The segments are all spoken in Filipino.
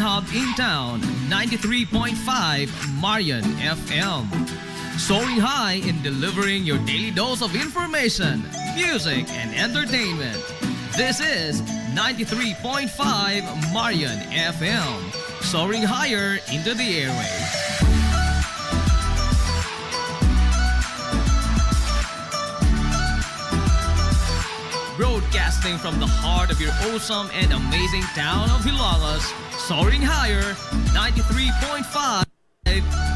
hub in town, 93.5 Marian FM. Soaring high in delivering your daily dose of information, music, and entertainment. This is 93.5 Marian FM. Soaring higher into the airwaves. Broadcasting from the heart of your awesome and amazing town of Hilalas, soaring higher, 93.5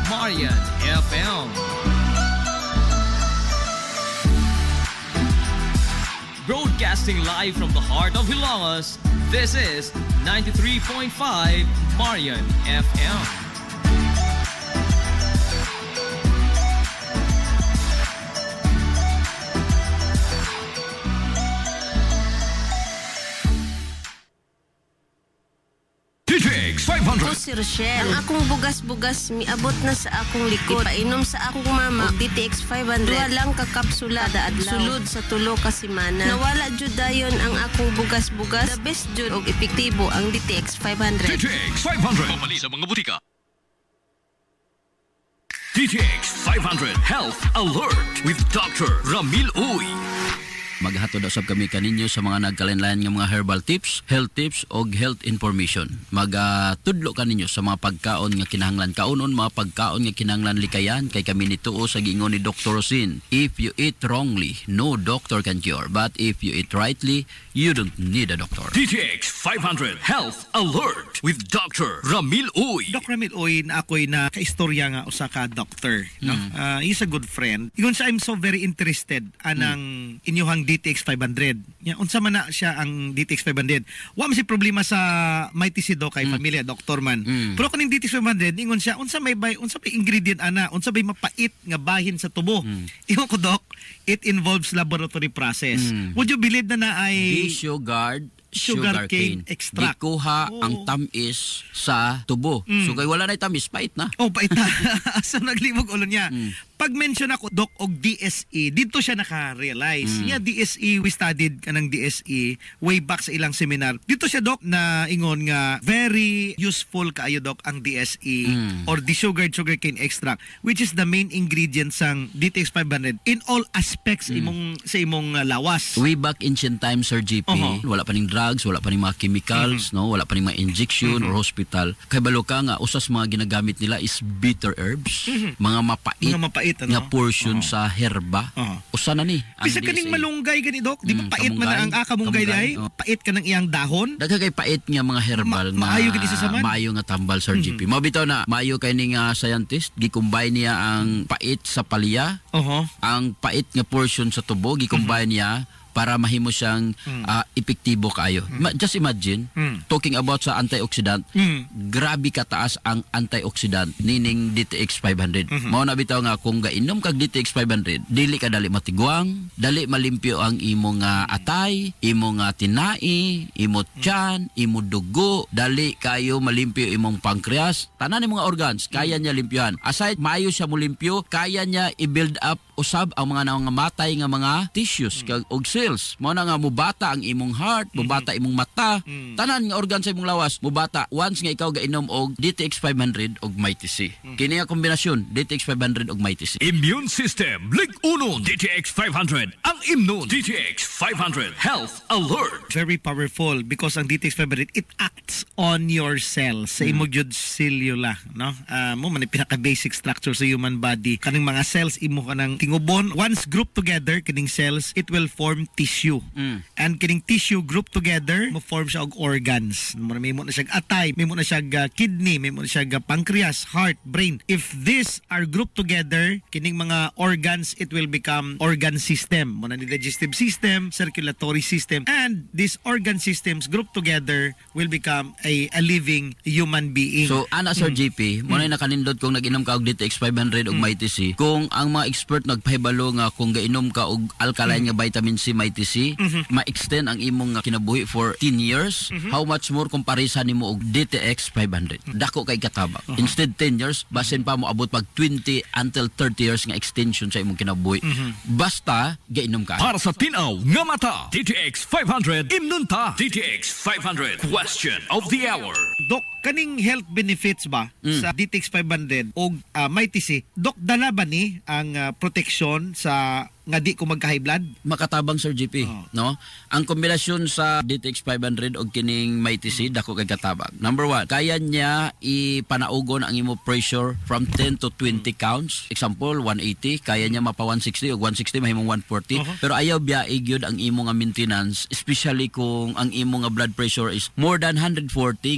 Marian FM. Broadcasting live from the heart of Hilalas, this is 93.5 Marian FM. DTX 500. O si Rochelle, ang akong bugas-bugas miabot na sa akong likod. Painom sa akong mama og DTX 500. Duha lang ka kapsula kada adlaw. Sulod sa tulo ka semana. Nawala jud dayon ang akong bugas-bugas. The best jud og epektibo ang DTX 500. DTX 500. Pamali sa mga butika. DTX 500 Health Alert with Dr. Ramil Uy. Maghatod usab kami kaninyo sa mga nagkalain-lain nga mga herbal tips, health tips o health information. Magatudlo kaninyo sa mga pagkaon nga kinahanglan kaunon, mga pagkaon nga kinahanglan likayan kay kami nituo sa giingon ni Dr. Rosin. If you eat wrongly, no doctor can cure. But if you eat rightly, you don't need a doctor. DTX 500 Health Alert with Dr. Ramil Uy. Dr. Ramil Uy, na ako'y na kaistorya nga usa ka doctor. No? He's a good friend. Ingon sa I'm so very interested anang inyuhang DTX 500. Unsa man na siya ang DTX 500. Wa man si problema sa Mighty si Doc kay pamilya doktor man. Pero kaning DTX 500 ingon siya unsa may ingredient ana, unsa may mapait nga bahin sa tubo. Ingon ko Doc, it involves laboratory process. Would you believe na ay sugarcane extract. Gikuha ang tamis sa tubo. So kay wala na tamis, pait na. Oh, pait na. So naglimog ulo niya. Pag-mention ako, Doc, og DSE, dito siya naka-realize. DSE, we studied kanang DSE way back sa ilang seminar. Dito siya, Doc, na ingon nga very useful kaayo, Doc, ang DSE or desugared sugarcane extract, which is the main ingredient sang DTX 500 in all aspects sa imong lawas. Way back ancient times, Sir GP, wala pa ning drugs, wala pa ning mga chemicals, no, wala pa ning mga injection or hospital. Kay balo ka nga usas mga ginagamit nila is bitter herbs, mga mapait nga portion sa herba. Usa na ni. Bisa kaning malunggay gani Doc, di ba pait man ang kamunggay day? Pait ka ng iyang dahon. Dagha kay pait nga mga herbal maayo gid sa saman. Maayo nga tambal, Sir GP. Mabitaw na maayo kay ning scientist, gi-combine niya ang pait sa palya, ang pait nga portion sa tubo, gi-combine niya para mahimo siyang epektibo kayo. Just imagine, talking about sa antioxidant, grabe kataas ang antioxidant nining DTX 500. Mao na bitaw nga kung gainom kag DTX 500, dili ka dali matigwang, dali malimpyo ang imong atay, imong tinai, imong tiyan, imong dugo, dali kayo malimpyo imong pancreas, tanan ni mga organs kaya niya limpyuhan. Aside maayo siya mo limpyo, kaya niya i-build up usab ang mga nangamatay nga mga tissues kag og cells. Mao na nga mubata ang imong heart, mubata imong mata, tanan nga organ sa imong lawas mubata once nga ikaw gainom og DTX 500 og Mighty C. Kini nga kombinasyon DTX 500 og Mighty C. Immune System Lig Uno DTX 500 ang Imnon DTX 500 Health Alert. Very powerful because ang DTX 500 it acts on your cells sa imong jud cellula, no? Mo man pinaka basic structure sa human body. Kaning mga cells imo kanang tingubon, once grouped together kining cells, it will form tissue. And kining tissue group together, mo form siya og organs. May mo na siya atay, may mo na siya kidney, may mo na siya pancreas, heart, brain. If these are grouped together, kining mga organs, it will become organ system. Mo na ni digestive system, circulatory system, and these organ systems grouped together will become a living human being. So ana Sir GP, mo na nakanindot kung nag-inom ka og DTX 500 og Mighty C, kung ang mga expert nagpahibalo nga kung gainom ka og alkaline nga vitamin C MITC, ma-extend ang imong kinabuhi for 10 years. How much more comparison nimo og DTX 500? Dako kay katabang. Instead 10 years, basin pa mo abot pag 20 until 30 years nga extension sa imong kinabuhi. Basta gainom ka. Para sa tinaw nga mata, DTX 500 imnunta. DTX 500 question of the hour. Dok, kaning health benefits ba sa DTX 500 o MITC, Dok, dala ba ni ang protection sa nga di ko magka-high blood? Makatabang Sir GP, no? Ang kombinasyon sa DTX 500 o kining MITC dako kay katabang. Number 1, kaya niya ipanaugon ang imo pressure from 10 to 20 counts. Example, 180, kaya niya mapa 160 o 160 mahimong 140. Pero ayaw biyaig yun ang imo nga maintenance, especially kung ang imo nga blood pressure is more than 140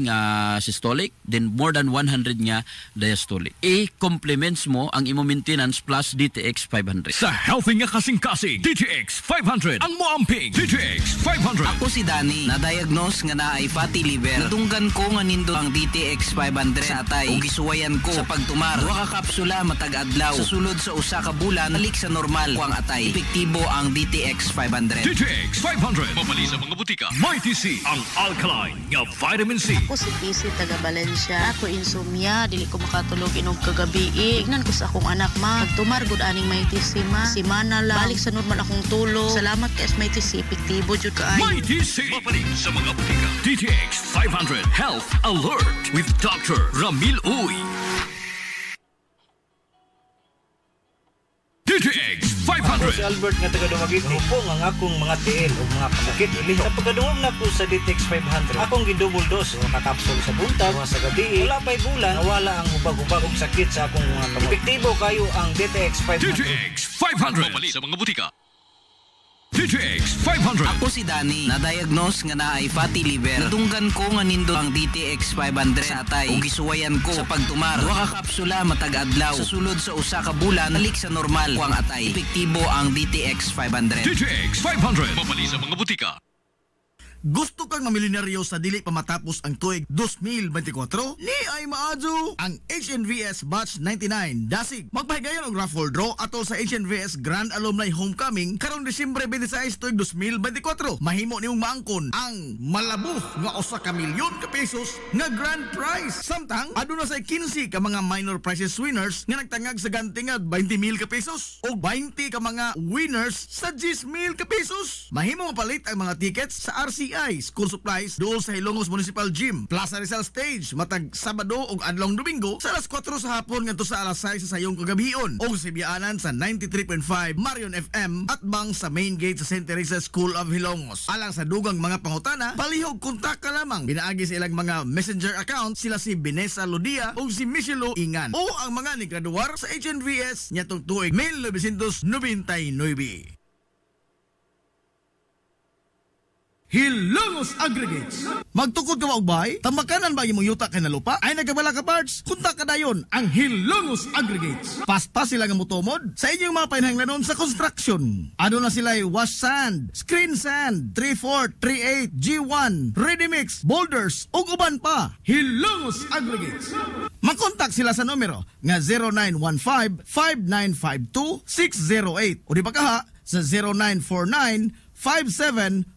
nga systolic, then more than 100 nga diastolic. I-complements mo ang imo maintenance plus DTX 500. Sa healthy nga kasing-kasing, DTX 500 ang moamping. DTX 500. Ako si Danny, na-diagnose nga na ay fatty liver. Natunggan ko nga nindo ang DTX 500 sa atay ug gisuwayan ko sa pagtumar. Duha ka kapsula matag adlaw. Sa sulod sa usa ka bulan, balik sa normal ko ang atay. Epektibo ang DTX 500. DTX 500. Mabali sa mga butika. MITC ang alkaline nga vitamin C. Ako si PC taga Valencia. Ako insomnia, dili ko makatulog inog kagabi. Ignan ko sa akong anak ma. Pagtumar gud aning MITC ma. Simana lang. Balik sa normal akong tulog. Salamat kay MITC, epektibo jud kaayo. MITC. Mabali sa mga butika. DTX 500 Health Alert with Dr. Ramil Uy. DTX 500. Si Albert nga taga Dumaguete. Hupong ang akong mga tiil o mga kamakit iliho. Sa pagkadungog na ko sa DTX 500, akong gidouble dose o kakapsul sa buntag, mga sa gabi. Wala pa'y bulan, nawala ang hubag-hubag og sakit sa akong mga kamot. Epektibo kayo ang DTX 500. DTX 500. Mabali sa mga butika. DTX 500. Ako si Danny, na-diagnose nga na ay fatty liver. Natunggan ko nga nindo ang DTX 500 sa atay ug gisuwayan ko sa pagtumar. Duha ka kapsula matag adlaw. Sa sulod sa usa ka bulan, balik sa normal ko ang atay. Epektibo ang DTX 500. DTX 500. Mabali sa mga butika. Gusto kang mamilyonaryo sa dili pa matapos ang tuig 2024? Ni ay maadyo ang HNVS Batch 99 Dasig. Magpahigayon og raffle draw atol sa HNVS Grand Alumni Homecoming karong Disyembre 26 tuig 2024. Mahimo nimong maangkon ang malabuf nga 1 ka milyon ka pesos nga grand prize. Samtang aduna say 15 ka mga minor prizes winners nga nagtangag sa ganti nga 20,000 ka pesos o 20 ka mga winners sa 10,000 ka pesos. Mahimo mapalit ang mga tickets sa RCI School Supplies dool sa Hilongos Municipal Gym, Plaza Rizal Stage matag Sabado ug adlong Domingo sa alas 4 sa hapon ngadto sa alas 6 sa sayong kagabion o sa biyaanan sa 93.5 Marion FM at bang sa main gate sa St. Teresa School of Hilongos. Alang sa dugang mga pangutana, palihog kontak ka lamang. Binaagi sa ilang mga messenger account sila si Vanessa Lodia o si Michelo Ingan o ang mga nigraduar sa HNVS nyatong tuig 1999. Hilongos Aggregates. Magtukod ka maubay, tamakanan ba imong yuta kay na lupa? Ay nagabala ka parts, kunta ka dayon ang Hilongos Aggregates. Paspas sila nga motomod sa inyong mga panahanglanon sa construction. Ano na sila wash sand, screen sand, 3/4, 3/8, G1, ready mix, boulders, ug uban pa. Hilongos Aggregates. Mag-contact sila sa numero nga 0915-5952-608 o di ba kaha sa 0949-5722-708.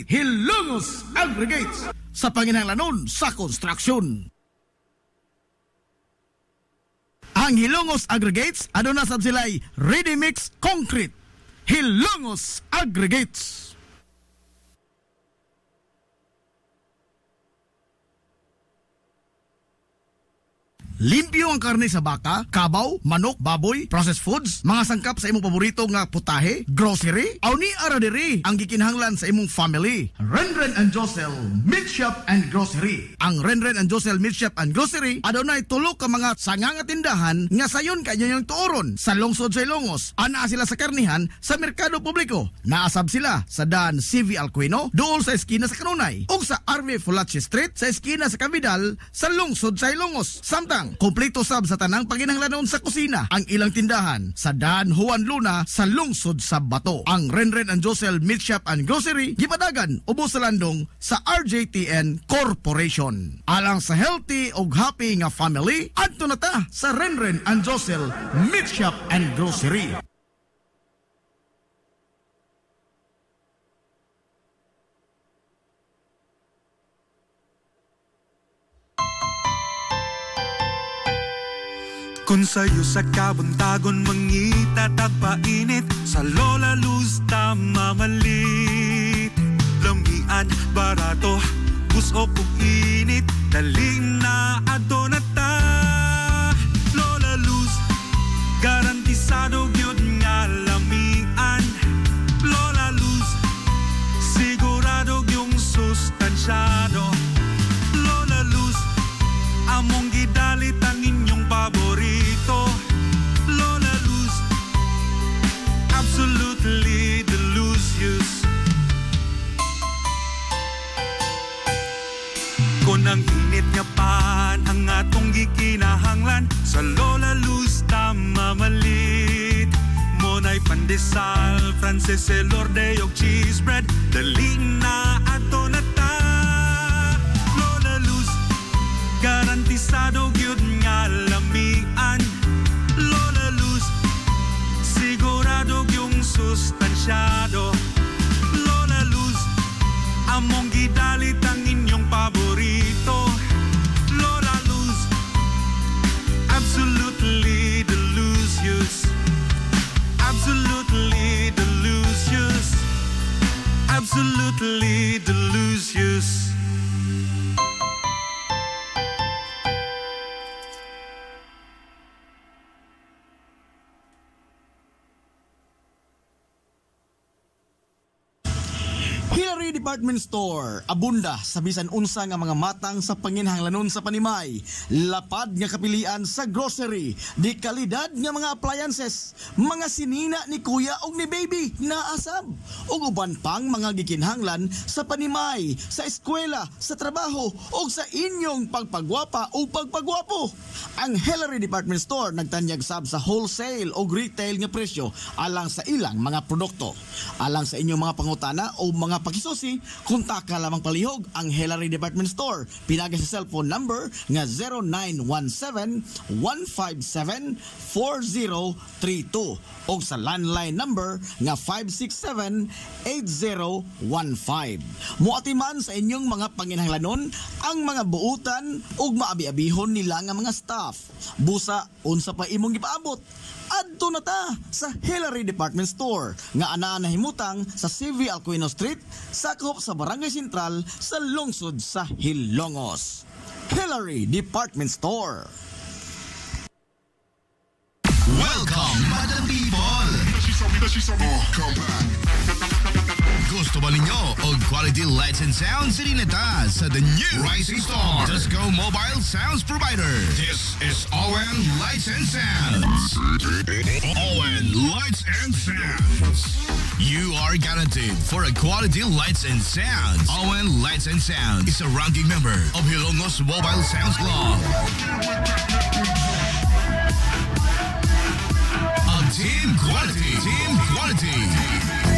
Hilongos Aggregates sa panginahanglanon sa construction. Ang Hilongos Aggregates aduna sab sila'y ready mix concrete. Hilongos Aggregates. Limpyo ang karne sa baka, kabaw, manok, baboy, processed foods, mga sangkap sa imong paborito nga putahe, grocery, aw ni ara diri ang gikinahanglan sa imong family. Renren and Josel Meat Shop and Grocery. Ang Renren and Josel Meat Shop and Grocery adunay tulo ka mga sanganga tindahan nga sayon kanyang tuoron sa lungsod sa Ilongos. Ana sila sa karnihan sa merkado publiko. Naasab sila sa Dan CV Alcuino dool sa eskina sa Kanunay ug sa RV Fulache Street sa eskina sa Cabidal sa lungsod sa Ilongos. Samtang kompleto sab sa tanang panginahanglanon sa kusina ang ilang tindahan sa Dan Juan Luna sa lungsod sa Bato. Ang Renren and Josel Meat Shop and Grocery gipadagan ubos sa landong sa RJTN Corporation. Alang sa healthy ug happy nga family, adto na ta sa Renren and Josel Meat Shop and Grocery. Kung sa'yo sa kabuntagon mangita tagpainit, sa Lola Luz tama malit. Lamian, barato, gusto kong init, daling na ato na ta. Lola Luz, garantisado yun nga lamian. Lola Luz, sigurado yung sustansyado. Lola Luz, among gidalit ang inyong paborito. Lola Luz, absolutely delicious. Kung ang init nga pan ang atong gikinahanglan, sa Lola Luz tama malit. Monay pandesal, Frances Elorde og cheese bread, dali na ato na ta. Lola Luz, garantisado gyud nga lamian. Lola Luz, sigurado yung sustansyado. Lola Luz, among gidalit ang inyong paborito. Lola Luz, absolutely delicious. Absolutely delicious. Absolutely delicious. Hillary Department Store, abunda sa bisan unsa nga mga matang sa panginhanglanon sa panimay, lapad nga kapilian sa grocery, di kalidad nga mga appliances, mga sinina ni kuya og ni baby na asab, ug uban pang mga gikinhanglan sa panimay, sa eskwela, sa trabaho ug sa inyong pagpagwapa o pagpagwapo. Ang Hillary Department Store nagtanyag sab sa wholesale o retail nga presyo alang sa ilang mga produkto. Alang sa inyong mga pangutana o mga pakisusi, kontak ka lamang palihog ang Hillary Department Store. Pinagay sa cellphone number nga 0917-157-4032 o sa landline number nga 567-8015. Muatiman sa inyong mga panginhanglanon ang mga buutan ug maabi-abihon nila nga mga staff. Busa, unsa pa imong gipaabot? Adto na ta sa Hillary Department Store nga anaa nahimutang sa CV Alcuino Street, sakop sa Barangay Sentral sa lungsod sa Hilongos. Hillary Department Store. Welcome, Madam People! Gusto ba ninyo og quality lights and sounds sinita sa the new Rising Star Disco Mobile Sounds Provider? This is ON Lights and Sounds. ON Lights and Sounds. You are guaranteed for a quality lights and sounds. ON Lights and Sounds is a ranking member of Hilongos Mobile Sounds Club. Team Quality.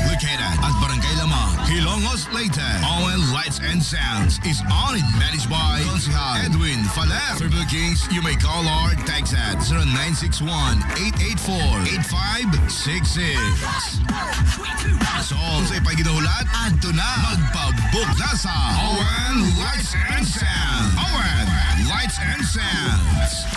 Located at Barangay Lamang, Hilongos, Leyte. ON Lights and Sounds is owned and managed by Consihal Edwin Faler. For bookings, you may call or text at 0961-884-8566. So, kung sa'y paginahulat, adto na magpabook na sa ON Lights and Sounds. ON Lights and Sounds.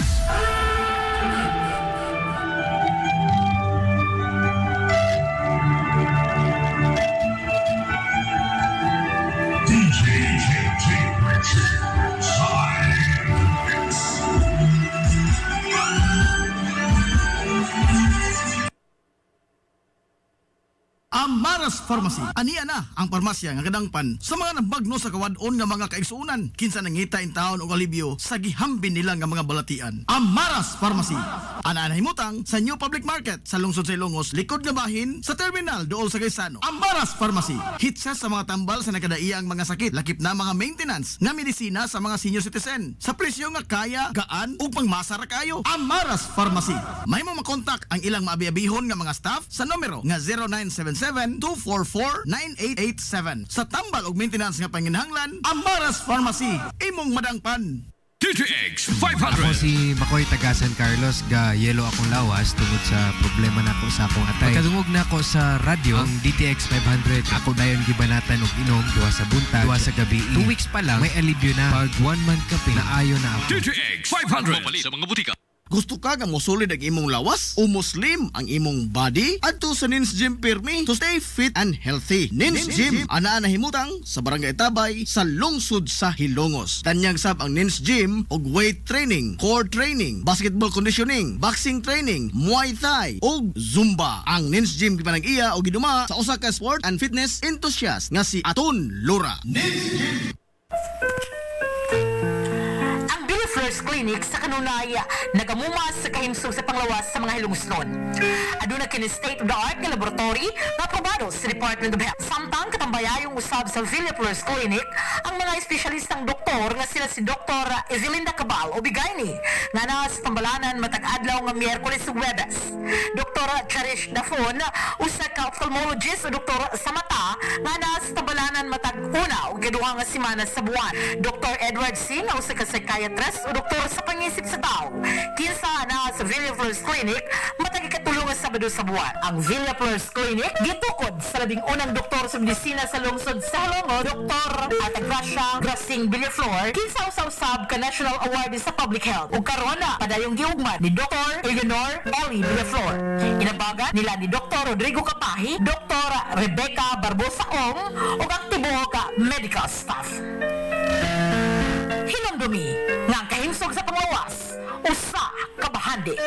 Amaras Pharmacy. Aniya na ang parmasya nga kadangpan sa mga nabagno sa kawadon nga mga kaigsuunan. Kinsa nangita in taon og alibyo sa gihambin nila nga mga balatian. Amaras Pharmacy. Ana himutang sa New Public Market sa lungsod sa Ilongos, likod nga bahin sa terminal dool sa Gaisano. Amaras Pharmacy. Hitsa sa mga tambal sa nakadaiyang mga sakit, lakip na mga maintenance nga medisina sa mga senior citizen. Sa presyo nga kaya, gaan ug pangmasara kayo. Amaras Pharmacy. May mo makontak ang ilang maabi-abihon nga mga staff sa numero nga 0977-244-9887. Sa tambal og maintenance nga panginhanglan, Amaras Pharmacy. Imong madangpan. DTX 500. Ako si Makoy taga San Carlos, ga yelo akong lawas tungod sa problema nako sa akong atay. Pagkadungog nako sa radyo, ang DTX 500, ako dayon gibanatan og inom duha sa buntag, duha sa gabi. 2 weeks pa lang may alibyo na. Pag 1 month kape na ayo na ako. DTX 500. Mapali sa mga butika. Gusto ka nga mosulid ang imong lawas o muslim ang imong body? Adto sa Nins Gym Pirmi to stay fit and healthy. Nins Gym ana nahimutang sa Barangay Tabay sa lungsod sa Hilongos. Tanyag sab ang Nins Gym og weight training, core training, basketball conditioning, boxing training, Muay Thai ug Zumba. Ang Nins Gym gipanag-iya og giduma sa usa ka sport and fitness enthusiast nga si Aton Lura. Nins Gym. First Clinic sa kanunay nagamumas sa kahimsog sa panglawas sa mga hilungsnon. Aduna kini state-of-the-art nga laboratory na aprobado sa Department of Health. Samtang katambayayong usab sa Villa First Clinic ang mga espesyalistang doktor nga sila si Dr. Ezelinda Cabal o Bigayni nga na sa tambalanan matag adlaw nga Miyerkules ug Huwebes. Dr. Cherish Dafon usa ka ophthalmologist o doktor sa mata nga na sa tambalanan matag una ug ikaduha nga semana sa buwan. Dr. Edward Singh usa ka psychiatrist o doktor sa pangisip sa tao. Kinsa na sa Villa First Clinic matag ikatulong nga Sabado sa buwan. Ang Villa First Clinic gitukod sa labing unang doktor sa medisina sa lungsod sa Hilongos, Dr. Atagracia Grasing Villaflor, kinsa usab ka National Award sa Public Health. Ug karon na padayong giugmad ni Dr. Eleanor Ellie Villaflor. Inabaga nila ni Dr. Rodrigo Kapahi, Dr. Rebecca Barbosa Ong ug ang tibuok medical staff. Hinamdumi nga kahimsog sa panglawas, usa ka bahandi.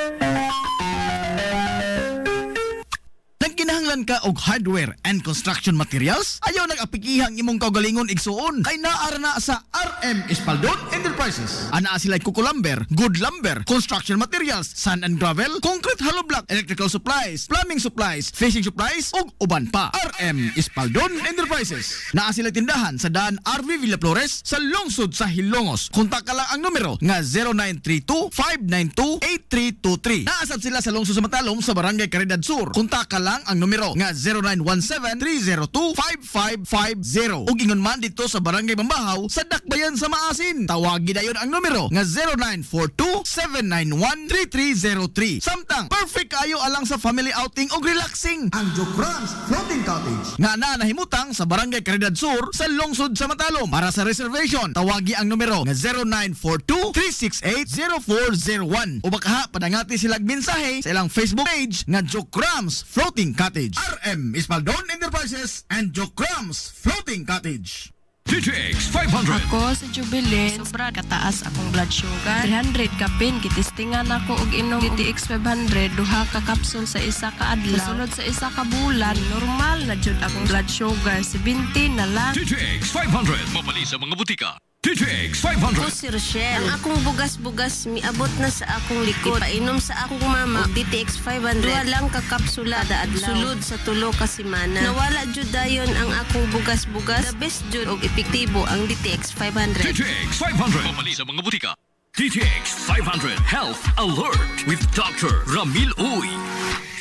Nagkinahanglan ka og hardware and construction materials? Ayaw nag-apikihang imong kaugalingon igsuon. Kay naara na sa RM Espaldon Enterprises. Ana sila Kuko Lumber, Good Lumber, construction materials, sand and gravel, concrete hollow block, electrical supplies, plumbing supplies, fishing supplies, ug uban pa. RM Espaldon Enterprises. Naa sila tindahan sa daan RV Villa Flores sa lungsod sa Hilongos. Kontak ka lang ang numero nga 0932-592-8323. Naasab sila sa lungsod sa Matalom sa Barangay Caridad Sur. Kontak ka lang ang numero nga 0917-302-5550. Ug ingon man dito sa Barangay Bambahaw sa Dakbayan sa Maasin. Tawagi dayon ang numero nga 0942-791-3303. Samtang perfect kayo alang sa family outing ug relaxing. Ang Jokrans Floating Cottage nga nahimutang sa Barangay Caridad Sur sa lungsod sa Matalom. Para sa reservation, tawagi ang numero nga 0942-368-0401. O baka padangati silang mensahe sa ilang Facebook page nga Jokrans Floating Cottage. RM Espaldon Enterprises and Jokrams Floating Cottage. DTX 500. Ako sa Jubilee, sobra kataas akong blood sugar. 300 kapin, kitistingan ako og inom DTX 500, duha ka kapsul sa isa ka adlaw. Sunod sa isa ka bulan, normal na jud akong blood sugar, 70 na lang. DTX 500. Mabali sa mga butika. DTX 500. Ako si Rochelle. Ang akong bugas-bugas miabot na sa akong likod. Painom sa akong mama og DTX 500. Duha lang ka kapsula kada adlaw. Sulod sa tulo ka semana. Nawala jud dayon ang akong bugas-bugas. The best jud og epektibo ang DTX 500. DTX 500. Mabali sa mga butika. DTX 500 Health Alert with Dr. Ramil Uy.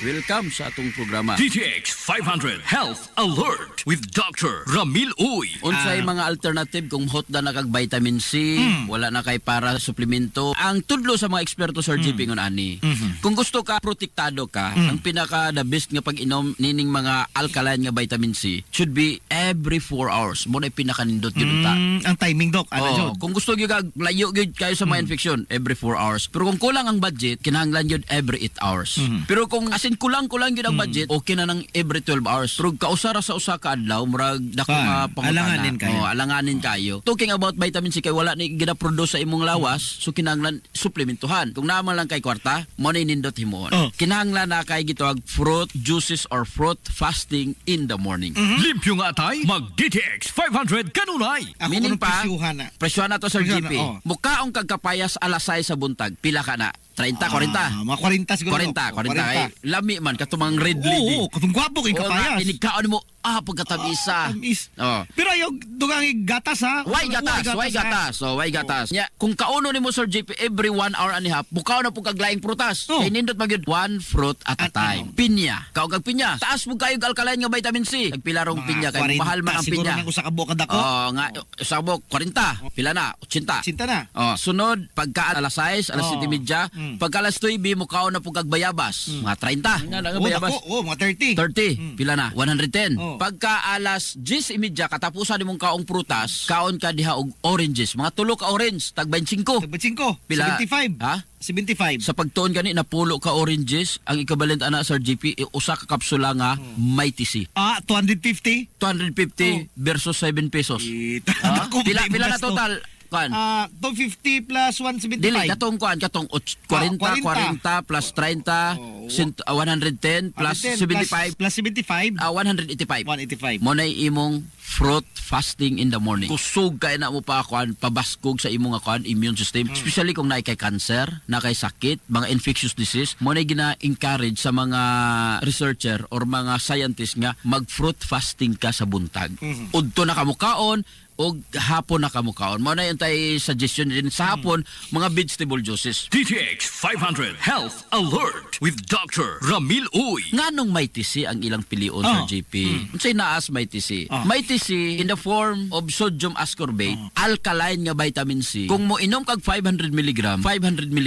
Welcome sa atong programa. DTX 500 Health Alert with Dr. Ramil Uy. Unsay mga alternative kung hot na kag vitamin C, wala na kay para suplemento. Ang tudlo sa mga eksperto sa RGP ngon ani. Kung gusto ka protektado ka, ang pinaka the best nga pag-inom nining mga alkaline nga vitamin C should be every 4 hours. Mo na pinaka nindot gyud ta. Ang timing doc ana jud. Kung gusto gyud kag layo gyud kayo sa mga infection, every 4 hours. Pero kung kulang ang budget, kinahanglan gyud every 8 hours. Pero kung asin kulang gyud ang budget, okay na nang every 12 hours. Pero kausara sa usa ka adlaw, murag dako nga pangutana. Alanganin kayo. Talking about vitamin C kay wala ni gina-produce sa imong lawas, so kinahanglan suplementuhan. Kung naman lang kay kwarta, mo na nindot himuon. Kinahanglan na kay gitawag fruit juices or fruit fasting in the morning. Limpyo nga tay, mag DTX 500 kanunay. Meaning pa, presyohan na to sa GP. Mukaong kagkapayas alas 6 sa buntag, pila ka na? 30, 40. Mga 40 siguro. 40. Ay, lami man katumang red lady. Oo, katong gwapo kay kapayas. Inigkaon mo pagkatabisa. Pero ayaw dugang gatas ha. Why gatas? Why gatas? Nya, kung kauno nimo Sir JP every 1 hour and a half, bukaw na pug kaglaing prutas. Kay nindot magyud one fruit at a time. Pinya. Kaog kag pinya. Taas mo kayo alkaline nga vitamin C. Nagpila rong pinya kay mahal man ang pinya. Siguro nang usa ka buok kadako. Nga usa ka buok 40. Pila na? 80. 80 na. Sunod pagka alas 6, alas 7:30, pagka alas 9 mukaw na pug kag bayabas. Mga 30. Nga bayabas. Mga 30. 30. Pila na? 110. Pagka alas 10:30 katapusan nimong kaong prutas, kaon ka diha og oranges, mga tulo ka orange, tag 25. Tag 25. Pila? 75. Ha? 75. Sa pagtuon gani na pulo ka oranges, ang equivalent ana sa GP usa ka kapsula nga Mighty C. 250? 250 versus 7 pesos. Pila na total? 250 plus 175. Dili, katong 40 plus 30, 110 plus 75. Plus 75? 185. Mo na imong fruit fasting in the morning. Kusog kay na mo pa pabaskog sa imong immune system. Especially kung naay kay cancer, na kay sakit, mga infectious disease, mo na gina-encourage sa mga researcher or mga scientist nga mag-fruit fasting ka sa buntag. Udto na kamo kaon, o hapon na kamukaon. Mao na yung tayo suggestion din sa hapon, mga vegetable juices. DTX 500 Health Alert with Dr. Ramil Uy. Nganong Mighty C ang ilang pilion sa GP? Unsay naas Mighty C? Mighty C in the form of sodium ascorbate, alkaline nga vitamin C. Kung mo inom kag 500 mg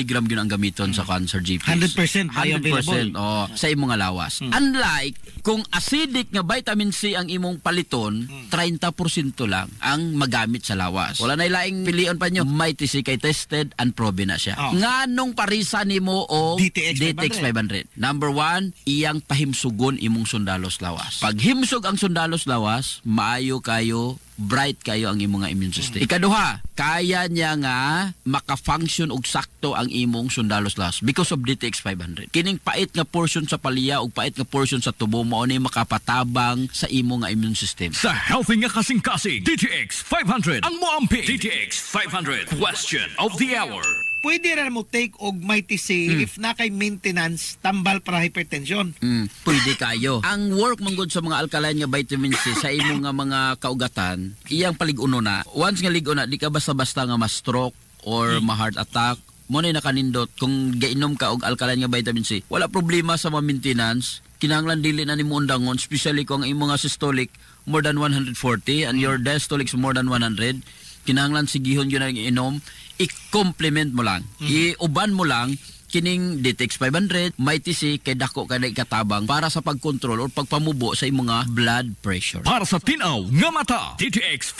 gyud ang gamiton sa cancer GP. 100% available. Sa imong nga lawas. Unlike kung acidic nga vitamin C ang imong paliton, 30% lang ang magamit sa lawas. Wala na ilaing pilion pa nyo. Mighty C kay tested and proven na siya. Nganong parisa nimo o DTX 500? Number 1, iyang pahimsugon imong sundalos lawas. Pag himsog ang sundalos lawas, maayo kayo, bright kayo ang imong immune system. Ikaduha, kaya niya nga maka-function og sakto ang imong sundalos lawas because of DTX 500. Kining pait nga portion sa palya ug pait nga portion sa tubo mao ni makapatabang sa imong immune system. Sa healthy nga kasing-kasing, DTX 500 ang moampi. DTX 500 question of the hour. Pwede ra mo take og Mighty C if na kay maintenance tambal para hypertension. Pwede kayo. Ang work manggod sa mga alkaline nga vitamin C sa imong nga mga kaugatan, iyang paliguno na. Once nga ligo na, di ka basta-basta nga ma-stroke or ma-heart attack. Mo na nakanindot kung gainom ka og alkaline nga vitamin C. Wala problema sa maintenance. Kinahanglan dili na nimo undangon, especially kung ang imong systolic more than 140 and your diastolic more than 100. Kinahanglan sigihon yun ang inom, i-complement mo lang, i-uban mo lang kining DTX 500, Mighty C, kay dako ka na ikatabang para sa pagkontrol o pagpamubo sa imong mga blood pressure. Para sa tinaw nga mata, DTX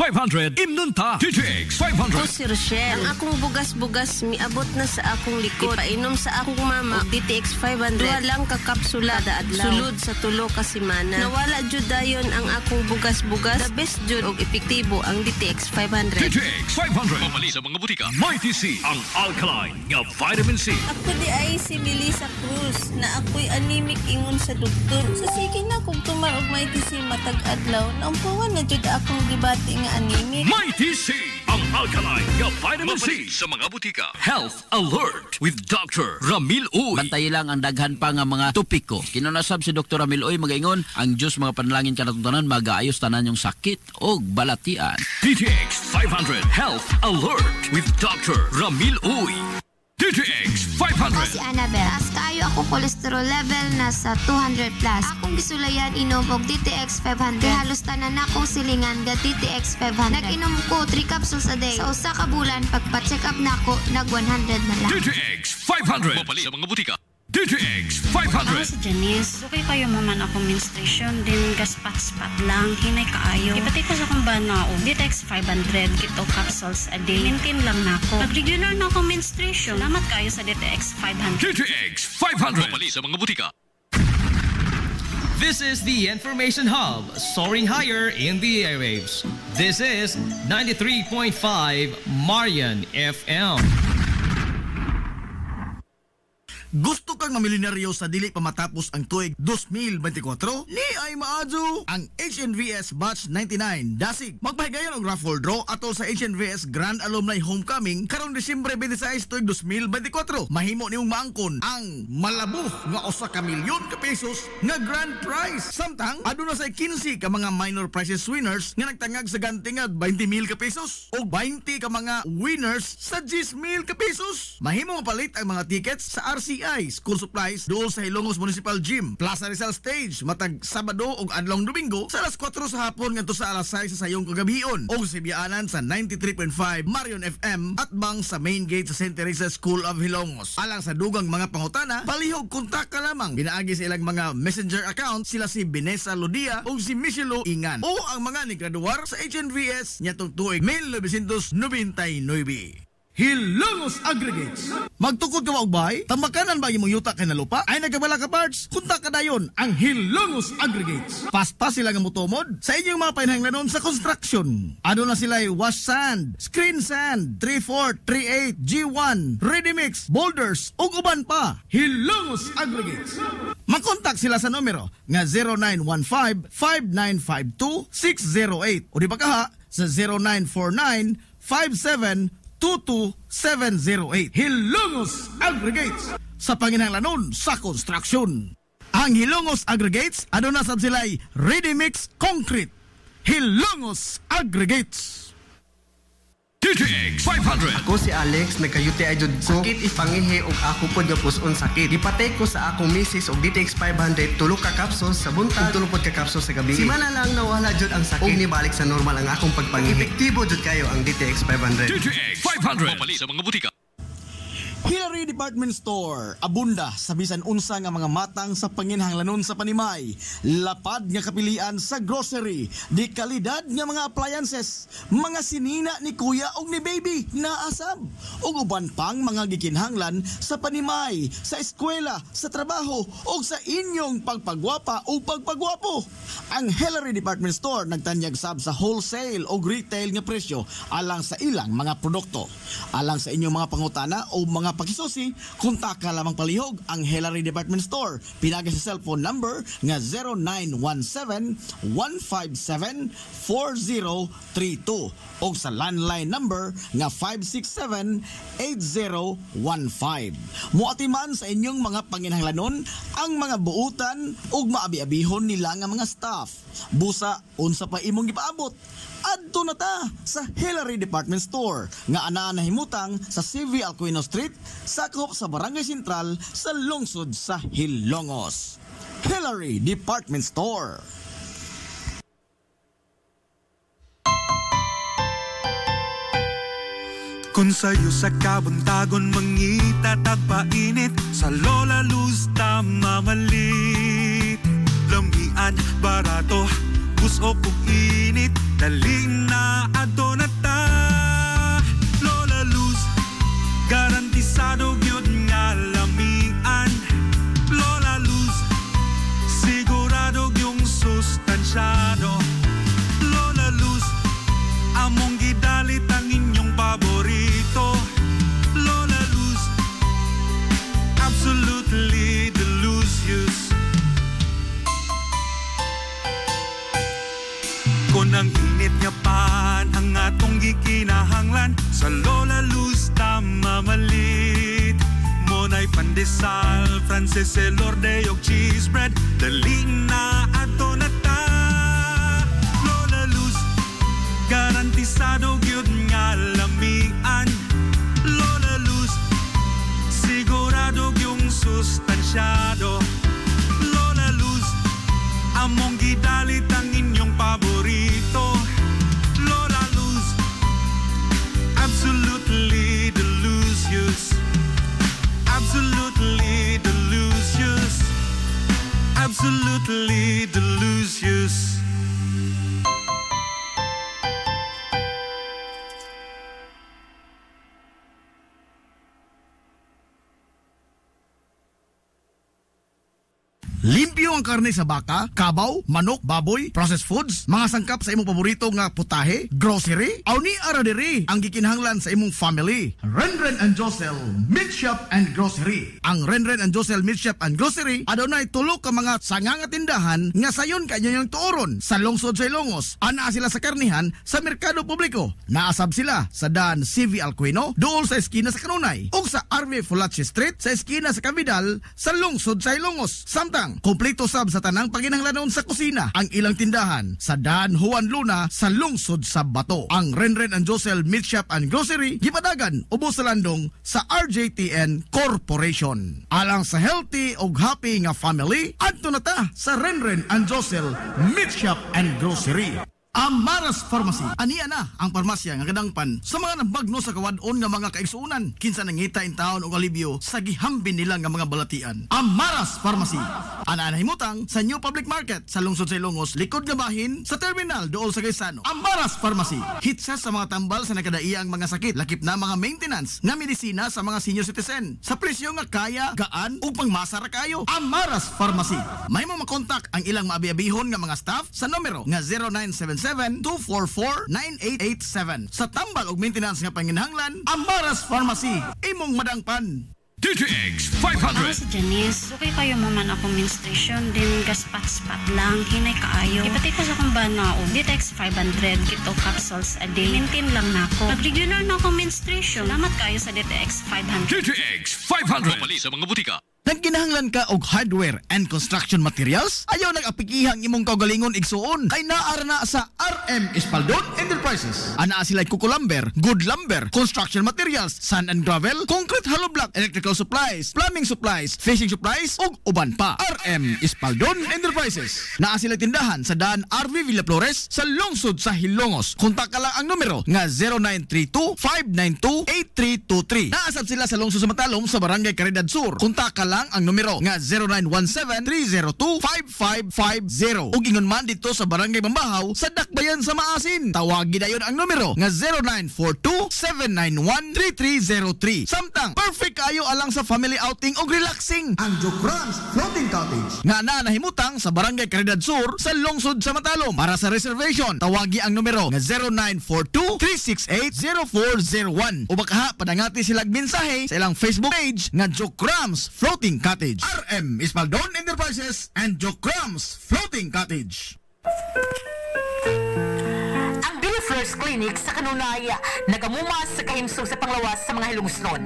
500 imnunta. DTX 500. Ako si Rochelle. Ang akong bugas-bugas miabot na sa akong likod. Painom sa akong mama og DTX 500. Duha lang ka kapsula kada adlaw. Sulod sa tulo ka semana. Nawala jud dayon ang akong bugas-bugas. The best jud og epektibo ang DTX 500. DTX 500. Pamali sa mga butika. Mighty C, ang alkaline nga vitamin C. Ako di ay si Melissa Cruz na ako'y anemic ingon sa doktor. Sa sige na kung tumar og Mighty C matag adlaw, naumpuan na jud akong gibati nga anemic. Mighty C, ang alkaline nga vitamin C sa mga butika. Health Alert with Dr. Ramil Uy. Bantay lang ang daghan pa nga mga topiko. Kinunasab si Dr. Ramil Uy magaingon, ang Diyos mga panalangin kanatungtanan magaayos tanan yung sakit o balatian. DTX 500 Health Alert with Dr. Ramil Uy. DTX 500. Ako si Annabelle. Taas kayo ako cholesterol level na sa 200 plus. Akong gisulayan inom og DTX 500. Halos tanan akong silingan ga DTX 500. Nag-inom ko 3 capsules a day. Sa usa ka bulan pagpa-check up nako nag 100 na lang. DTX 500. Mapali sa mga butika. DTX 500. Ako si Janice. Okay kayo maman akong menstruation. Din gaspat-spat lang. Hinay kaayo. Ipati ko sa kong banao. DTX 500. Kito capsules a day. Maintain lang na ako. Pag regular na akong menstruation. Salamat kayo sa DTX 500. DTX 500. Mapali sa mga butika. This is the Information Hub, soaring higher in the airwaves. This is 93.5 Marian FM. Gusto kang mamilyonaryo sa dili pa matapos ang tuig 2024? Ni ay maadyo ang HNVS Batch 99 Dasig. Magpahigayon og raffle draw atol sa HNVS Grand Alumni Homecoming karong Disyembre 26 tuig 2024. Mahimo nimong maangkon ang malabog nga 1 ka milyon ka pesos nga grand prize. Samtang aduna sa 15 ka mga minor prizes winners nga nagtangag sa gantingad 20,000 ka pesos o 20 ka mga winners sa 10,000 ka pesos. Mahimo mapalit ang mga tickets sa RCI School school supplies dool sa Ilongos Municipal Gym, Plaza Rizal Stage, matag Sabado ug adlong Domingo sa alas 4 sa hapon ngadto sa alas 6 sa sayong kagabion ug sibianan sa 93.5 Marion FM at bang sa main gate sa St. Teresa School of Hilongos. Alang sa dugang mga pangutana, palihog kontak ka lamang. Binaagi sa ilang mga messenger account sila si Vanessa Lodia ug si Michelo Ingan o ang mga nigraduar sa HNVS nyatong tuig 1999. Hilongos Aggregates. Magtukod ka ba og bay? Tamakanan ba imong yuta kay na lupa? Ay nagabala ka parts? Kunta ka dayon ang Hilongos Aggregates. Paspas sila nga motomod sa inyong mga panahanglanon sa construction. Ano na sila wash sand, screen sand, 3/4, 3/8, G1, ready mix, boulders ug uban pa. Hilongos Aggregates. Makontak sila sa numero nga 0915-5952-608 o di ba kaha sa 0949-5722-708. Hilongos Aggregates sa panginahanglanon sa construction. Ang Hilongos Aggregates aduna sab sila'y ready mix concrete. Hilongos Aggregates. DTX 500. Ako si Alex, nagka-UTI jud ko. Sakit ipangihi og ako pod nga puson sakit. Gipatay ko sa akong misis og DTX 500 tulo ka capsules sa buntag, tulo pod ka capsules sa gabi. Simana lang nawala jud ang sakit. Og nibalik sa normal ang akong pagpangihi. Epektibo jud kayo ang DTX 500. DTX 500. Mapali sa mga butika. Hillary Department Store, abunda sa bisan unsa nga mga matang sa panginahanglanon sa panimay, lapad nga kapilian sa grocery, di kalidad nga mga appliances, mga sinina ni kuya og ni baby naasab, ug uban pang mga gikinhanglan sa panimay, sa eskwela, sa trabaho ug sa inyong pagpagwapa o pagpagwapo. Ang Hillary Department Store nagtanyag sab sa wholesale o retail nga presyo alang sa ilang mga produkto. Alang sa inyong mga pangutana o mga pakisusi, kontak ka lamang palihog ang Hillary Department Store. Pinagi sa cellphone number nga 0917-157-4032 o sa landline number nga 567-8015. Muatiman sa inyong mga panginahanglanon ang mga buutan ug maabi-abihon nila nga mga staff. Busa, unsa pa imong gipaabot? Adto na ta sa Hillary Department Store nga anaa nahimutang sa CV Alcuino Street, sakop sa Barangay Sentral sa lungsod sa Hilongos. Hillary Department Store. Kung sa'yo sa kabuntagon mangita tagpainit, sa Lola Luz mamalit. Lamian, barato, buso kong init, dali na adto na ta. Lola Luz, garantisado yun nga lamian. Lola Luz, sigurado yung sustansyado. Lola Luz, among gidalit ang inyong paborito. Lola Luz, absolutely delicious. Kung ang init nga pan ang atong gikinahanglan, sa Lola Luz mamalit. Monay pandesal, Frances elorde og cheese bread, dali na ato na ta. Lola Luz, garantisado gyud nga lamian. Lola Luz, sigurado yung sustansyado. Lola Luz, among gidalit ang inyong paborito. Lola Luz, absolutely delicious. Absolutely delicious. Absolutely delicious. Limpyo ang karne sa baka, kabaw, manok, baboy, processed foods, mga sangkap sa imong paborito nga putahe, grocery, aw ni ara diri ang gikinahanglan sa imong family. Renren and Josel Meat Shop and Grocery. Ang Renren and Josel Meat Shop and Grocery adunay tulo ka mga sanga nga tindahan nga sayon kanyo yung tuoron sa lungsod sa Ilongos. Ana sila sa karnihan sa merkado publiko. Naasab sila sa Dan CV Alcuino dool sa eskina sa Kanunay ug sa RV Fulache Street sa eskina sa Cavidal sa lungsod sa Ilongos. Samtang lang. Kompleto sab sa tanang paginahanglanon sa kusina ang ilang tindahan sa Dan Juan Luna sa lungsod sa Bato. Ang Renren and Josel Meat Shop and Grocery gipadagan ubos sa landong sa RJTN Corporation. Alang sa healthy ug happy nga family, adto na ta sa Renren and Josel Meat Shop and Grocery. Amaras Pharmacy. Aniya na ang parmasya nga kadangpan sa mga nabagno sa kawadon nga mga kaigsuunan. Kinsa nangita in taon og alibyo sa gihambin nila nga mga balatian. Amaras Pharmacy. Ana himutang sa New Public Market sa lungsod sa Ilongos, likod nga bahin sa terminal dool sa Gaisano. Amaras Pharmacy. Hitsa sa mga tambal sa nakadaiyang mga sakit, lakip na mga maintenance nga medisina sa mga senior citizen. Sa presyo nga kaya, gaan ug pangmasara kayo. Amaras Pharmacy. May mo makontak ang ilang maabi-abihon nga mga staff sa numero nga 0977-244-9887. Sa tambal og maintenance nga panginahanglan, Amaras Pharmacy. Imong madangpan. DTX Ako 500. si Janice. Okay kayo maman ako menstruation, din gaspat-spat lang, hinay kaayo. Ipati ko sa kong banao. DTX 500, kito capsules a day. Maintain lang na ako. Pag regular na ako menstruation, salamat kayo sa DTX 500. DTX 500. Mali sa mga butika. Nagkinahanglan ka og hardware and construction materials? Ayaw nag-apikihang imong kaugalingon igsuon. Kay naara na sa RM Espaldon Enterprises. Ana sila Kukulamber, Good Lumber, Construction Materials, Sand and Gravel, Concrete Hollow Block, Electrical Supplies, Plumbing Supplies, Fishing Supplies, ug uban pa. RM Espaldon Enterprises. Naa sila tindahan sa daan RV Villa Flores sa lungsod sa Hilongos. Kontak ka lang ang numero nga 0932-592-8323. Naasab sila sa lungsod sa Matalom sa Barangay Caridad Sur. Kontak ka lang ang numero nga 0917-302-5550. Ug ingon man dito sa Barangay Mambahaw sa Dakbayan sa Maasin. Tawagin dayon ang numero nga 0942-791-3303. Samtang perfect kayo alang sa family outing ug relaxing. Ang Jokrans Floating Cottage nga nahimutang sa Barangay Caridad Sur sa lungsod sa Matalom. Para sa reservation, tawagi ang numero nga 0942-368-0401. O baka padangati silang mensahe sa ilang Facebook page nga Jokrans Floating Cottage. RM Espaldon Enterprises and Jokrams Floating Cottage. Ang Billy Flores Clinic sa kanunay nagamumas sa kahimsog sa panglawas sa mga hilungsnon.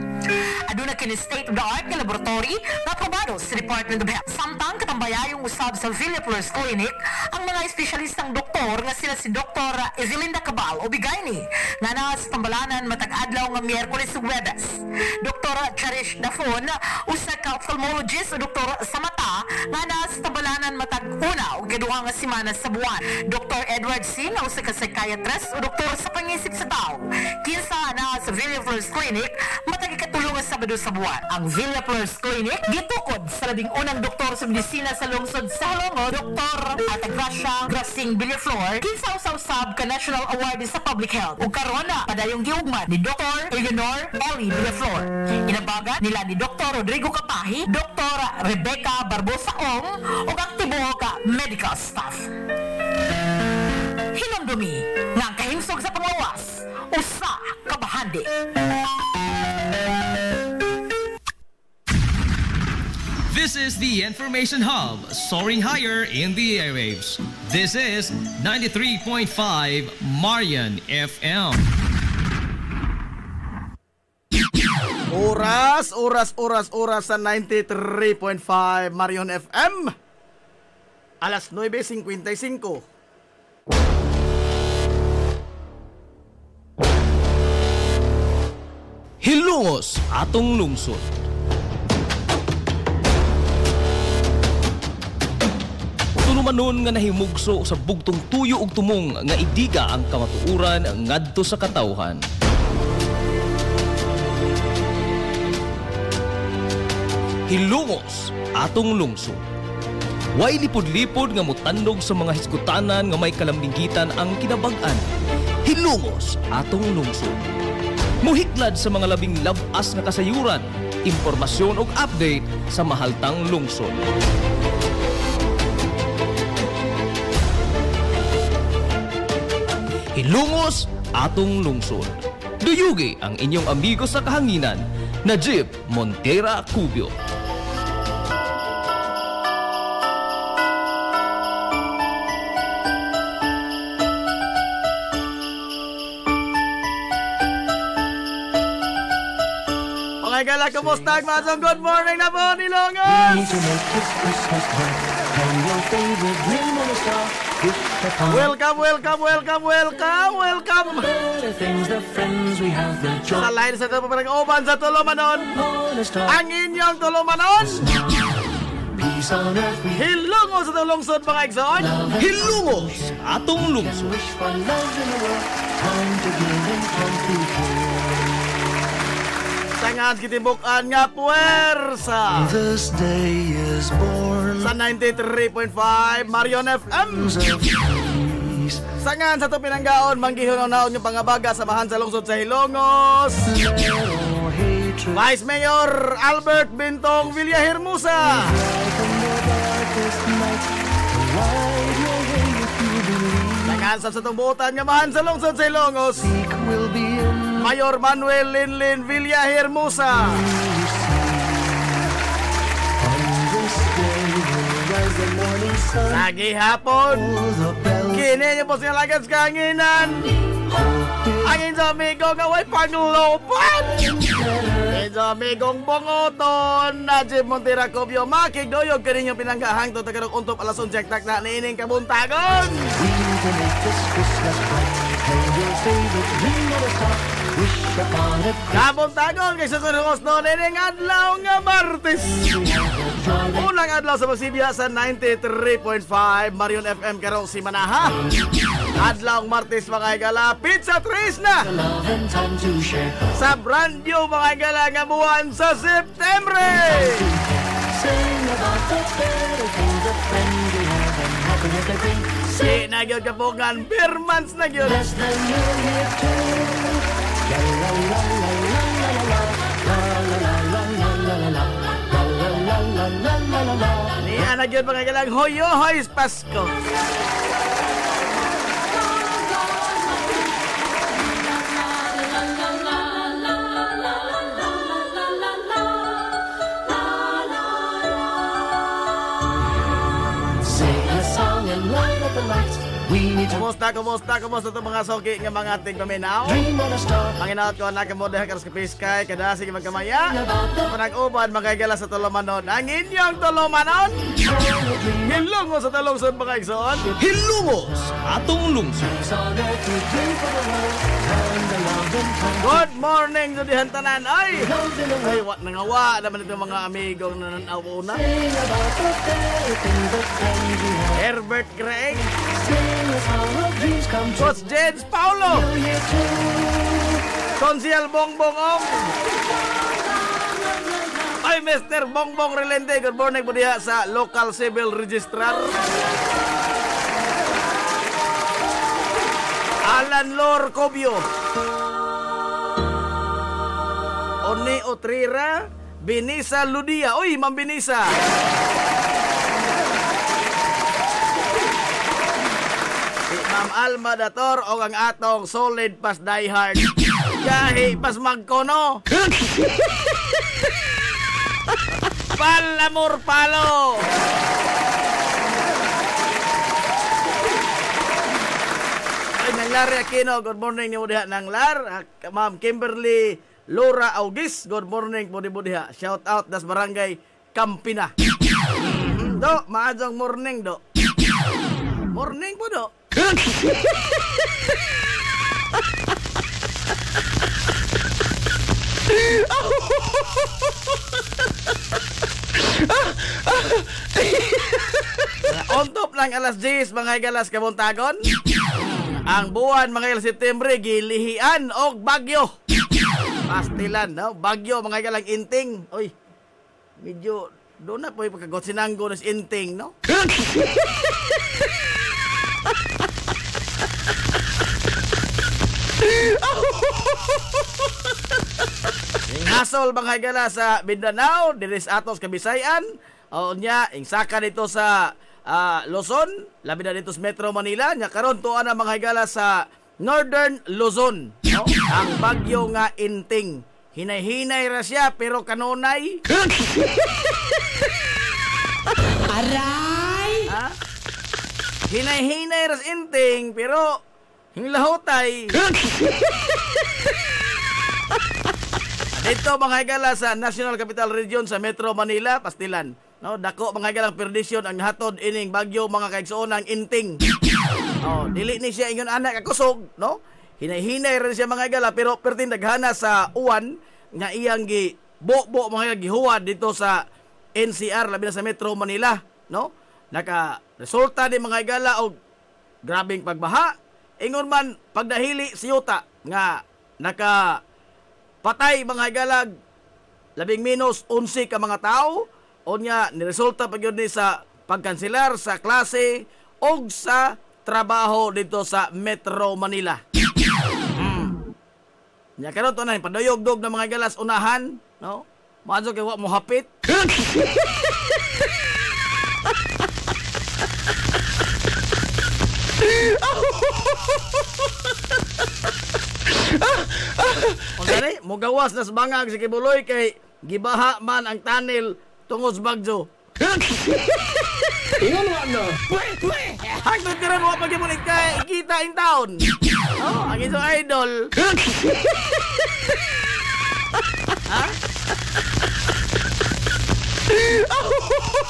Aduna kini state-of-the-art nga laboratory na aprobado sa Department of Health. Samtang katambayayong usab sa Billy Flores Clinic ang mga espesyalistang doktor nga sila si Dr. Ezelinda Cabal o Bigayni nga na sa tambalanan matag adlaw nga Miyerkules ug Huwebes. Dr. Cherish Dafon usa ka ophthalmologist o doktor sa mata nga na sa tambalanan matag una o kaduha nga semana sa buwan. Dr. Edward C. na usa ka psychiatrist o doktor sa pangisip sa tao. Kinsa na sa Villa Flores Clinic matag ikatulong nga Sabado sa buwan. Ang Villa Flores Clinic gitukod sa labing unang doktor sa medisina sa lungsod sa Halongo, Dr. Atagracia Grasing Villaflor, kinsa usab ka National Award sa Public Health. Ug karon na padayong giugmad ni Dr. Eleanor Ellie Villaflor. Inabagan nila ni Dr. Rodrigo Kapahi, Dr. Rebecca Barbosa Ong ug ang tibuok ka medical staff. Hinumdumi nga ang kahimsog sa panglawas usa ka bahandi. This is the Information Hub, soaring higher in the airwaves. This is 93.5 Marian FM. Oras sa 93.5 Marion FM. Alas 9:55. Hilongos atong lungsod. Manon nga nahimugso sa bugtong tuyo ug tumong nga idiga ang kamatuuran ngadto sa katawhan. Hilongos atong lungsod. Way lipod-lipod nga mutandog sa mga hiskutanan nga may kalambingitan ang kinabag-an. Hilongos atong lungsod. Muhiklad sa mga labing labas nga kasayuran, impormasyon ug update sa mahaltang lungsod. Hilongos atong lungsod. Duyugi ang inyong amigo sa kahanginan, Najib Montera Cubio. Mga Mga gala, kumusta? Masong good morning na po, Nilongos! Welcome! Sa line sa ito pa uban sa Tulumanon, ang inyong Tulumanon! Hilungos sa atong lungsod, mga igsoon! Hilungos sa atong lungsod! Sangan kitibukan nga puwersa sa 93.5 Marion FM. Sangan sa ito pinanggaon, manggihunaw ng pangabaga samahan sa lungsod sa Hilongos. Vice Mayor Albert Bintong Villahermosa. Sangan sa itong buutan nga mahan sa lungsod sa Hilongos, Mayor Manuel Linlin Villahermosa. Sa gihapon, kini niyo po siya lagad sa kanginan. Angin sa amigong away panglopan. Angin sa amigong bongoton. Najib Montera Cobio makigdoyog ka ninyong pinanggahang to tagarong untop alas 11 tak na niining kabuntagon. Kabuntagon kay sa sunod no nining adlaw nga Martes. Unang adlaw sa Masibya sa 93.5 Marion FM karong si Manaha. Adlaw Martes mga igalapit sa 3 na sa brand new mga igala nga buwan sa Septembre. Si nagyod kapungan Birmans nagyod. Niya nagyod mga igalang hoyo-hoy Pasko. Kumusta itong mga soki nga mga ating paminaw? Panginaot ko na kamudah karas kapiskay, kadasi ka magkamaya. Panag-uban, magkagala sa Tulumanon. Ang inyong Tulumanon! Hilungos sa talungsod mga igsoon. Hilungos atong lungsod. Good morning sa dihantanan. Ay, wat nangawa naman itong mga amigong nananaw una. Herbert Craig, Coach James Paulo, Konsyal Bongbong, ay Mr. Bongbong Relente. Good morning po diha sa Local Civil Registrar. Alan Lor Cobio, Oni Otrira, Binisa Ludia. Uy, Ma'am Binisa. Ma'am Alma Dator o ang atong solid pas diehard. Yahi pas magkono. Palamor palo. Ay nang Lar Aquino, good morning ni mo diha nang Lar. Ma'am Kimberly Laura August, good morning po di mo diha. Shout out das barangay Campina. Do, maadong morning do. Morning po do. On top lang alas 10 mga igalas kabuntagon. Ang buwan mga igalas September gilihian og bagyo. Pastilan no, bagyo mga igalang inting. Oy. Medyo do na po pagkagot sinanggo nas inting no. Hasol mga higala sa Mindanao, diris atos Kabisayan, o nya insaka dito sa Luzon, labi na dito sa Metro Manila, nya karon tuan na mga higala sa Northern Luzon, no? Ang bagyo nga inting. Hinay-hinay ra siya pero kanunay. Aray! Ha? Hinay-hinay ra inting pero hinglahotay. Ito mga higala sa National Capital Region sa Metro Manila, pastilan. No, dako mga higala perdisyon ang hatod ining bagyo mga kaigsuon ang inting. Dili ni siya ingon anak kakusog, no? Hinay-hinay rin siya mga higala pero pertin daghana sa uwan nga iyang gi bo mga gihuwad dito sa NCR labi na sa Metro Manila, no? Naka resulta din mga higala og grabing pagbaha. Ingon man pagdahili siyuta nga naka patay mga higalag labing minus 11 ka mga tao o nga niresulta pag yun ni sa pagkanselar sa klase o sa trabaho dito sa Metro Manila. Nya karon to na padayog-dog na mga higalas unahan, no? Maadto kay wa mo hapit. O dali, mugawas na sa bangag si Kibuloy kay gibaha man ang tunnel tungod sa bagyo. Ingon mo no? Hagtod ka rin mo pag-imulit kay kita in town. Ang isang idol. Ha?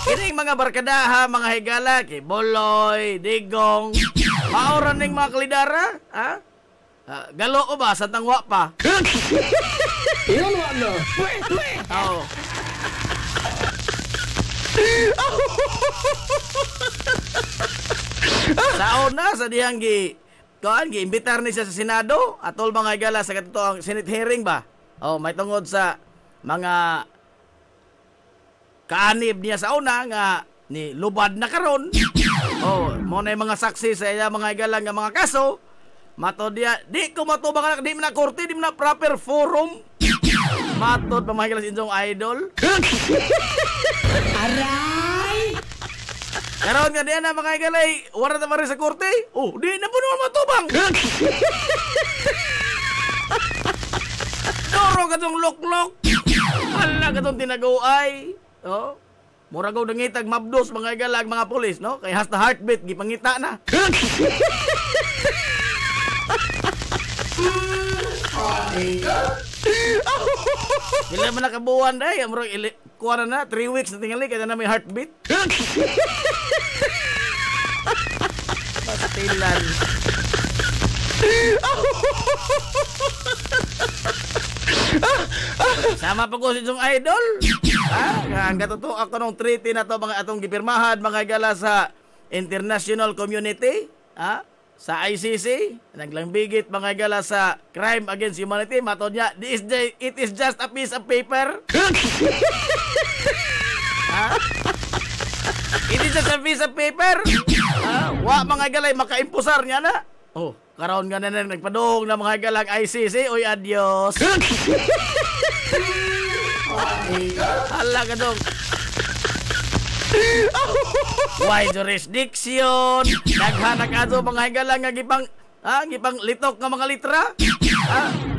Kining mga barkadaha, mga higala, kay Boloy, Digong, maoran ning mga kalidara, ha? Galo ko ba? Sa tangwa pa? Iyon mo ano? Oo. Sa una, sa diyang gi-imbitar ni siya sa Senado, atol mga higala sa katotoang Senate hearing ba? May tungod sa mga kaanib niya sa una nga ni lubad na karon. Mo na yung mga saksi sa iya mga higala nga mga kaso. Matod dia, di ko matubang anak, di na korte, di na proper forum. Matod pa mga higala sa idol. Aray! Karon nga diyan na mga higala, wala na pa rin sa korte. Di na po naman matubang. Doro ka itong loklok. Hala ka itong tinaguay. Mura ko nangitag mabdos mga igalag mga pulis, no? Kaya hasta heartbeat gipangita na. Ilan man nakabuwan day, mura kuha na 3 weeks na tingali kaya na may heartbeat. Pastilan. Sama pa ko si itong idol. Ang katuto ako nung treaty na to mga atong gipirmahan mga higala sa international community, sa ICC, naglangbigit mga higala sa crime against humanity, matod niya, it is just a piece of paper. It is just a piece of paper. Wa mga higalay makaimpusar niya na. Karon nga na nagpadung na mga higalang ICC. Uy, adios. Hala ka dong. Why jurisdiction? Naghanak ato mga higalang nga gipang litok nga mga litra.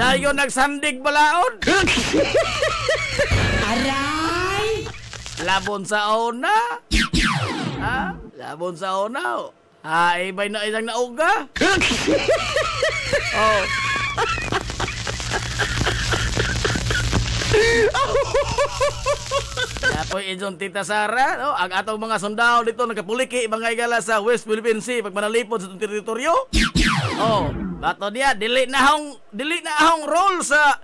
Dayon nagsandig balaod. Aray! Labon sa ona. Labon sa ona. Ibay na isang nauga. Apoy idyon Tita Sara, no? Ang atong mga sundao dito nagkapuliki mga higala sa West Philippine Sea pag manalipod sa itong teritoryo. Bato diya dili na ahong role sa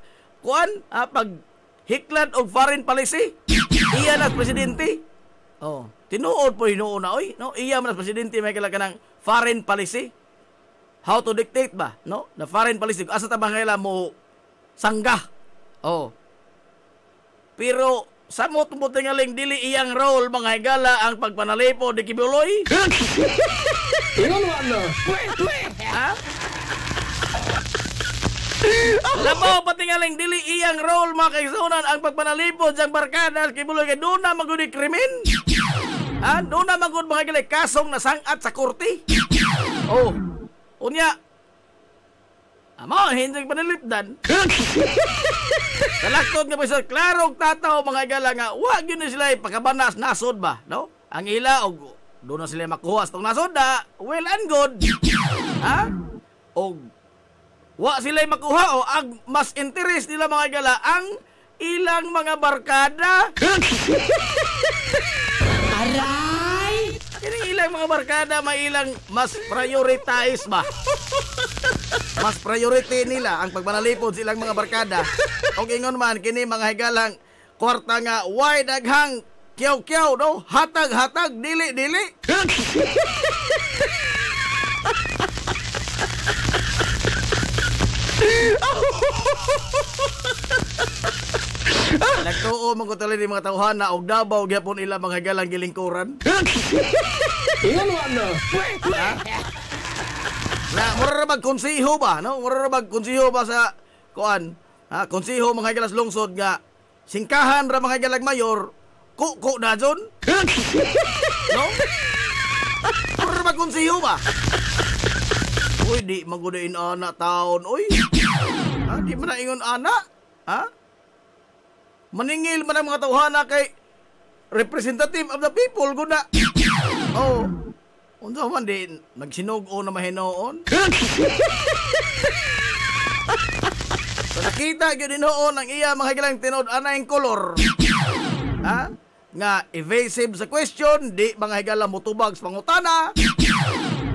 pag hiklat og foreign policy. Iya na presidente. Tinuod po hinuon na no? Iya man presidente may kailangan ng foreign policy. How to dictate ba, no? The foreign policy asa ta bangayla mo sangga. Pero sa mo tingaling dili iyang role mga higala ang pagpanalipo di Kibuloy. Ingon mo ano? Labaw patingaling dili iyang role mga kaigsunan ang pagpanalipo diyang barkada Kibuloy kay doon na magudi krimen. Doon na magud mga higala kasong nasangat sa korte. Unya amo hindi panalipdan. Salaktod nga pa sa klarong tataw mga higala nga wag yun na sila pagkabanas nasod ba, no? Ang ila og doon na sila makuha sa nasod na well and good. Og wa sila makuha ang mas interest nila mga higala ang ilang mga barkada. Aray! Kini ilang mga barkada mailang mas prioritize ba? Mas priority nila ang pagmanalipod sa ilang mga barkada. Og ingon man kini mga higalang kwarta nga wide daghang kyaw-kyaw no, hatag-hatag dili-dili. Nagtuo man ko tali ni mga tawhana og Davao gyapon ila mga higalang gilingkuran. Na mura bag konseho ba no? Mura bag konseho ba sa kuan? Ha, konseho mga higalas lungsod nga singkahan ra mga higalang mayor, kuko na jon. No? Mura bag konseho ba? Uy, di magudain anak taon, uy. Ha, di man na ingon anak? Ha? Maningil man ang mga tawhana kay representative of the people guna. Oh. Unsa man din nagsinog-o na mahinoon. So nakita gyud noon ang iya mga higalang tinod anay kolor. Ha? Nga evasive sa question, di mga higalang mutubag sa pangutana.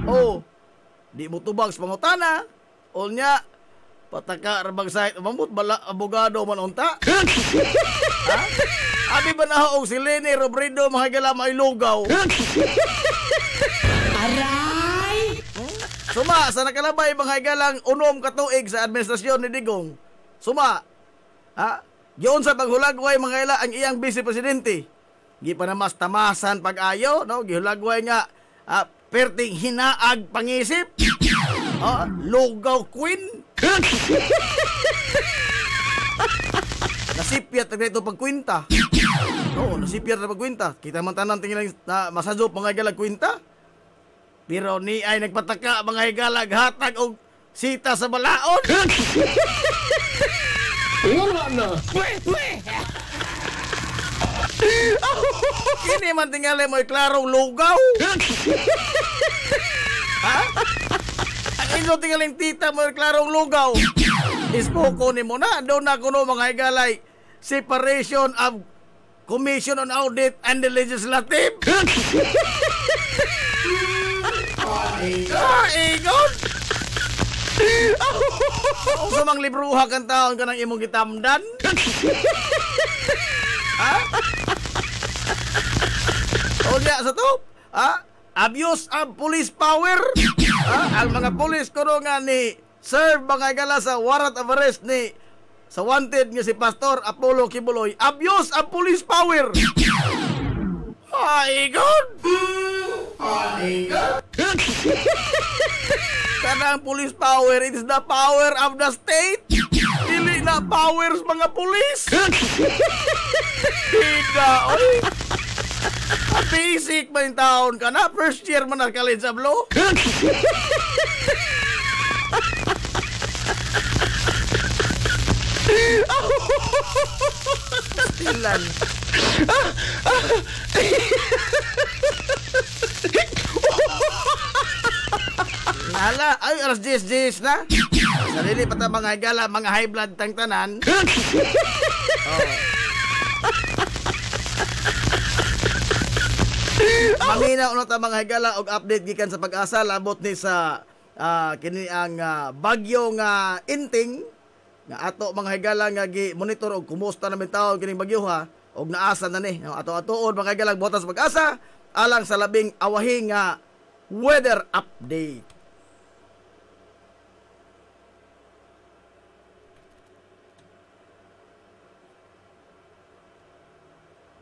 Oh. Di mutubag sa pangutana. Unya pataka rabag site mamut bala abogado man unta. Ha? Abi ba nahaog si Lenny Robredo mga higalang mailugaw. Aray! Suma, sa nakalabay mga higalang unom katuig sa administrasyon ni Digong. Suma, ha? Giyon sa paghulagway mga ila ang iyang vice presidente. Gi pa na mas tamasan pag-ayo, no? Gihulagway nga perting hinaag pangisip. Lugaw queen. Nasipyat na ito pagkwinta. Oo, nasipyat na pagkwinta. Kita man tanan tingin na masajop mga higalag kwinta. Pero ni ay nagpataka mga higalag hatag og sita sa balaod. Wala na. Kini man tingali mo klarong lugaw. Ha? Ang inyo tingaling tita mo klarong lugaw. Ispoko ni mo na. Doon na kuno mga higalay. Separation of Commission on Audit and the Legislative. Igon! Sa mga libruha kang taon ka ng imong gitamdan? Ha? O niya sa to? Ha? Abuse of police power? Ha? Ang mga police kuno nga ni serve mga gala sa warrant of arrest ni sa wanted nga si Pastor Apollo Kibuloy. Abuse of police power. Ay, God! Ay, God! Kanang police power, it is the power of the state. Dili na powers mga police. Hida, oy. Basic man yung taon ka na. First year man na college of law. Stilan. Hala, ay alas 10 na. Sarili pa ta mga higala, mga high blood tang tanan. Mamina uno ta mga higala og update gikan sa Pag-asa labot ni sa kini ang bagyo nga Inting nga ato mga higala nga gi-monitor og kumusta na tawo kining bagyo ha og naasa na ni ato-atoon mga higala botas Pag-asa alang sa labing awahi nga weather update.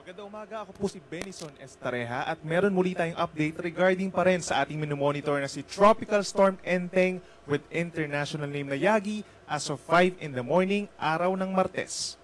Magandang umaga, ako po si Benison Estareja at meron muli tayong update regarding pa rin sa ating minomonitor na si Tropical Storm Enteng with international name na Yagi as of 5 in the morning, araw ng Martes.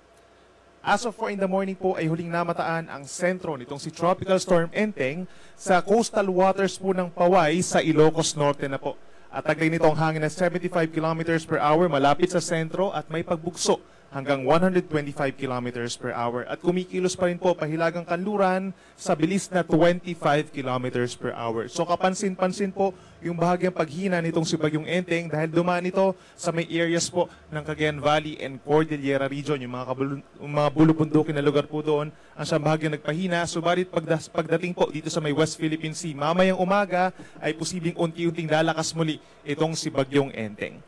As of 4 in the morning po ay huling namataan ang sentro nitong si Tropical Storm Enteng sa coastal waters po ng Paway sa Ilocos Norte na po. At taglay nito ang hangin na 75 km per hour malapit sa sentro at may pagbugso hanggang 125 kilometers per hour. At kumikilos pa rin po pahilagang kanluran sa bilis na 25 kilometers per hour. So kapansin-pansin po yung bahagyang paghina nitong si Bagyong Enteng dahil dumaan ito sa may areas po ng Cagayan Valley and Cordillera region. Yung mga bulubundukin na lugar po doon ang siyang bahagyang nagpahina. Subalit pagdating po dito sa may West Philippine Sea, mamayang umaga ay posibleng unti-unting lalakas muli itong si Bagyong Enteng.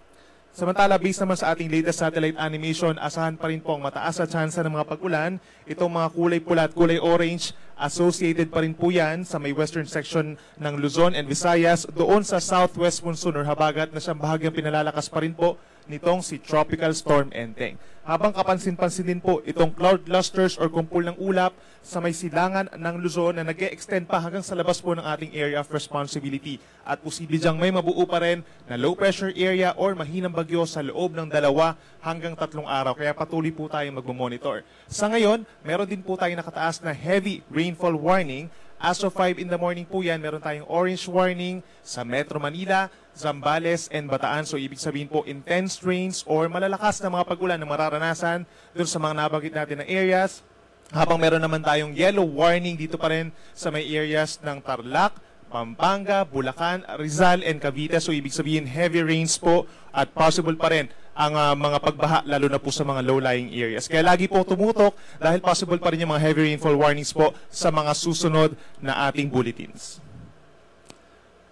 Samantala, based naman sa ating latest satellite animation, asahan pa rin po ang mataas na tsansa ng mga pag-ulan. Itong mga kulay pula at kulay orange, associated pa rin po yan sa may western section ng Luzon and Visayas, doon sa southwest monsoon or habagat na siyang bahagyang pinalalakas pa rin po nitong si Tropical Storm Enteng. Habang kapansin-pansin din po itong cloud clusters or kumpul ng ulap sa may silangan ng Luzon na nag-e-extend pa hanggang sa labas po ng ating area of responsibility. At posible diyang may mabuo pa rin na low pressure area or mahinang bagyo sa loob ng 2 hanggang 3 araw. Kaya patuloy po tayong magmamonitor. Sa ngayon, meron din po tayong nakataas na heavy rainfall warning. As of 5 in the morning po yan, meron tayong orange warning sa Metro Manila, Zambales, and Bataan. So ibig sabihin po intense rains or malalakas na mga pag-ulan na mararanasan doon sa mga nabanggit natin na areas. Habang meron naman tayong yellow warning dito pa rin sa may areas ng Tarlac, Pampanga, Bulacan, Rizal, and Cavite. So ibig sabihin heavy rains po at possible pa rin ang mga pagbaha lalo na po sa mga low-lying areas. Kaya lagi po tumutok dahil possible pa rin yung mga heavy rainfall warnings po sa mga susunod na ating bulletins.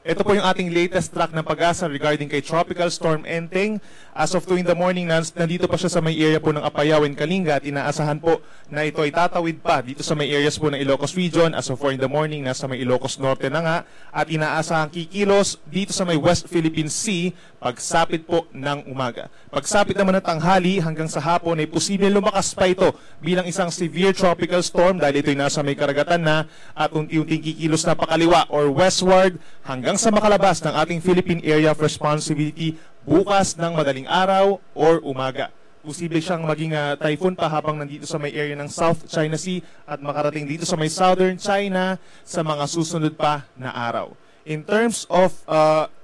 Ito po yung ating latest track ng Pag-asa regarding kay Tropical Storm Enteng. As of 2 in the morning, nandito pa siya sa may area po ng Apayao and Kalinga at inaasahan po na ito ay tatawid pa dito sa may areas po ng Ilocos Region. As of 4 in the morning, nasa may Ilocos Norte na nga at inaasahan kikilos dito sa may West Philippine Sea pagsapit po ng umaga. Pagsapit naman ng tanghali hanggang sa hapon ay posibleng lumakas pa ito bilang isang severe tropical storm dahil ito ay nasa may karagatan na at unti-unting kikilos na pakaliwa or westward hanggang sa makalabas ng ating Philippine Area of Responsibility bukas ng madaling araw or umaga. Posible siyang maging typhoon pa habang nandito sa may area ng South China Sea at makarating dito sa may Southern China sa mga susunod pa na araw. In terms of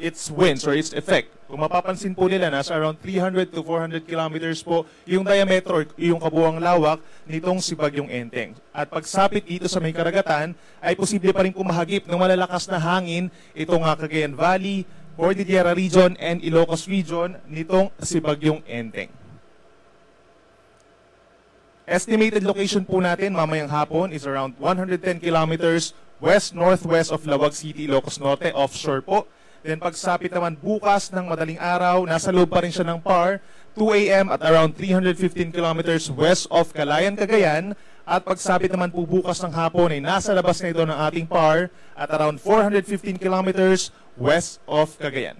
its winds or its effect, kung mapapansin po nila, nasa around 300 to 400 kilometers po yung diameter or yung kabuuang lawak nitong si Bagyong Enteng. At pagsapit dito sa may karagatan, ay posible pa rin kumahagip ng malalakas na hangin itong Cagayan Valley, Cordillera Region, and Ilocos Region nitong si Bagyong Enteng. Estimated location po natin mamayang hapon is around 110 kilometers west-northwest of Lawag City, Ilocos Norte, offshore po. Then pagsapit naman bukas ng madaling araw, nasa loob pa rin siya ng PAR, 2 a.m. at around 315 kilometers west of Calayan, Cagayan. At pagsapit naman po bukas ng hapon ay nasa labas na ito ng ating PAR at around 415 kilometers west of Cagayan.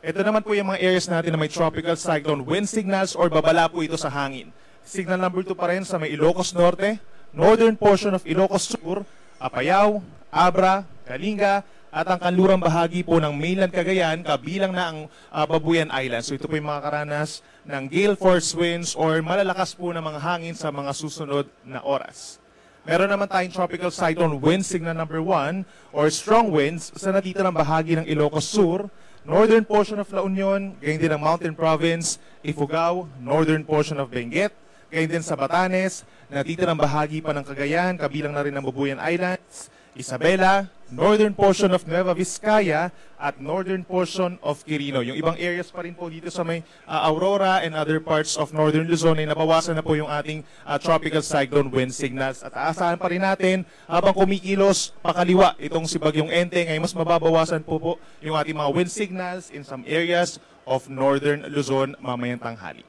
Ito naman po yung mga areas natin na may tropical cyclone wind signals or babala po ito sa hangin. Signal number 2 pa rin sa may Ilocos Norte, northern portion of Ilocos Sur, Apayao, Abra, Kalinga, at ang kanlurang bahagi po ng mainland Cagayan, kabilang na ang Babuyan Island. So ito po yung mga karanas ng gale force winds or malalakas po na mga hangin sa mga susunod na oras. Meron naman tayong tropical cyclone wind signal number 1 or strong winds sa natitirang bahagi ng Ilocos Sur, northern portion of La Union, gayon din ang Mountain Province, Ifugao, northern portion of Benguet, gayon din sa Batanes, natitirang bahagi pa ng Cagayan, kabilang na rin ang Babuyan Islands, Isabela, northern portion of Nueva Vizcaya, at northern portion of Quirino. Yung ibang areas pa rin po dito sa may Aurora and other parts of northern Luzon ay nabawasan na po yung ating tropical cyclone wind signals. At aasahan pa rin natin habang kumikilos pakaliwa itong si Bagyong Enteng ay mas mababawasan po yung ating mga wind signals in some areas of northern Luzon mamayang tanghali.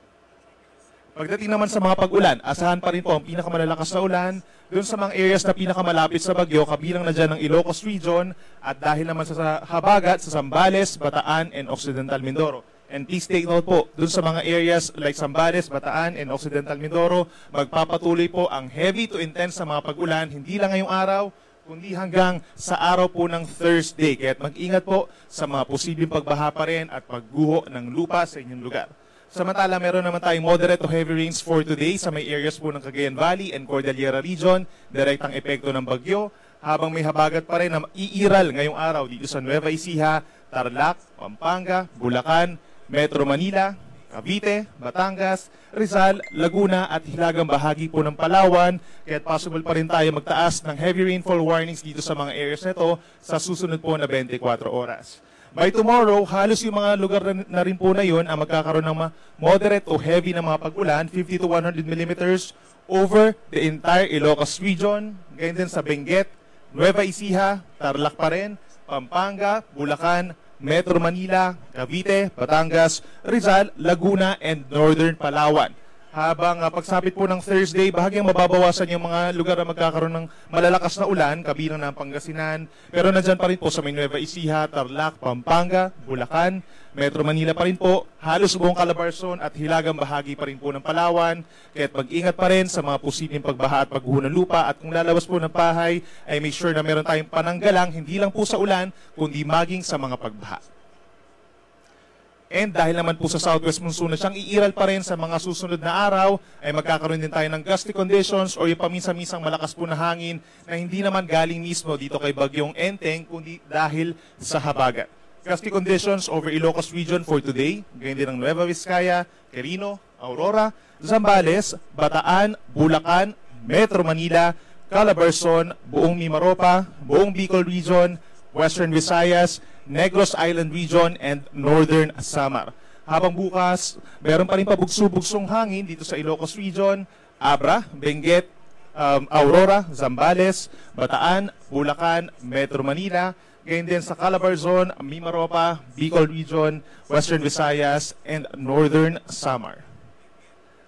Pagdating naman sa mga pag-ulan, asahan pa rin po ang pinakamalalakas na ulan doon sa mga areas na pinakamalapit sa bagyo, kabilang na dyan ng Ilocos Region at dahil naman sa habagat sa Zambales, Bataan, and Occidental Mindoro. And please take note po, doon sa mga areas like Zambales, Bataan, and Occidental Mindoro, magpapatuloy po ang heavy to intense na mga pag-ulan, hindi lang ngayong araw, kundi hanggang sa araw po ng Thursday. Kaya't mag-ingat po sa mga posibleng pagbaha pa rin at pagguho ng lupa sa inyong lugar. Samantala, meron naman tayong moderate to heavy rains for today sa may areas po ng Cagayan Valley and Cordillera Region, direktang epekto ng bagyo, habang may habagat pa rin na iiral ngayong araw dito sa Nueva Ecija, Tarlac, Pampanga, Bulacan, Metro Manila, Cavite, Batangas, Rizal, Laguna at hilagang bahagi po ng Palawan. Kaya possible pa rin tayo magtaas ng heavy rainfall warnings dito sa mga areas nito sa susunod po na 24 oras. By tomorrow, halos yung mga lugar na rin po na yun ang magkakaroon ng moderate o heavy na mga pag-ulan, 50 to 100 millimeters over the entire Ilocos region. Ganyan din sa Benguet, Nueva Ecija, Tarlac pa rin, Pampanga, Bulacan, Metro Manila, Cavite, Batangas, Rizal, Laguna, and Northern Palawan. Habang pagsapit po ng Thursday, bahagyang mababawasan yung mga lugar na magkakaroon ng malalakas na ulan, kabilang ng Pangasinan. Pero nandyan pa rin po sa may Nueva Ecija, Tarlac, Pampanga, Bulacan, Metro Manila pa rin po, halos buong Calabarzon at hilagang bahagi pa rin po ng Palawan. Kaya't mag-ingat pa rin sa mga posibleng pagbaha at pagguho ng lupa. At kung lalabas po ng bahay, ay make sure na meron tayong pananggalang, hindi lang po sa ulan, kundi maging sa mga pagbaha. And dahil naman po sa southwest monsoon na siyang iiral pa rin sa mga susunod na araw, ay magkakaroon din tayo ng gusty conditions o yung paminsan-minsang malakas po na hangin na hindi naman galing mismo dito kay Bagyong Enteng, kundi dahil sa habagat. Gusty conditions over Ilocos region for today, ganyan din ang Nueva Vizcaya, Quirino, Aurora, Zambales, Bataan, Bulacan, Metro Manila, Calabarzon, buong Mimaropa, buong Bicol region, Western Visayas, Negros Island region, and Northern Samar. Habang bukas, meron pa rin pabugso-bugsong hangin dito sa Ilocos region, Abra, Benguet, Aurora, Zambales, Bataan, Bulacan, Metro Manila, ganyan din sa Calabarzon, Mimaropa, Bicol region, Western Visayas, and Northern Samar.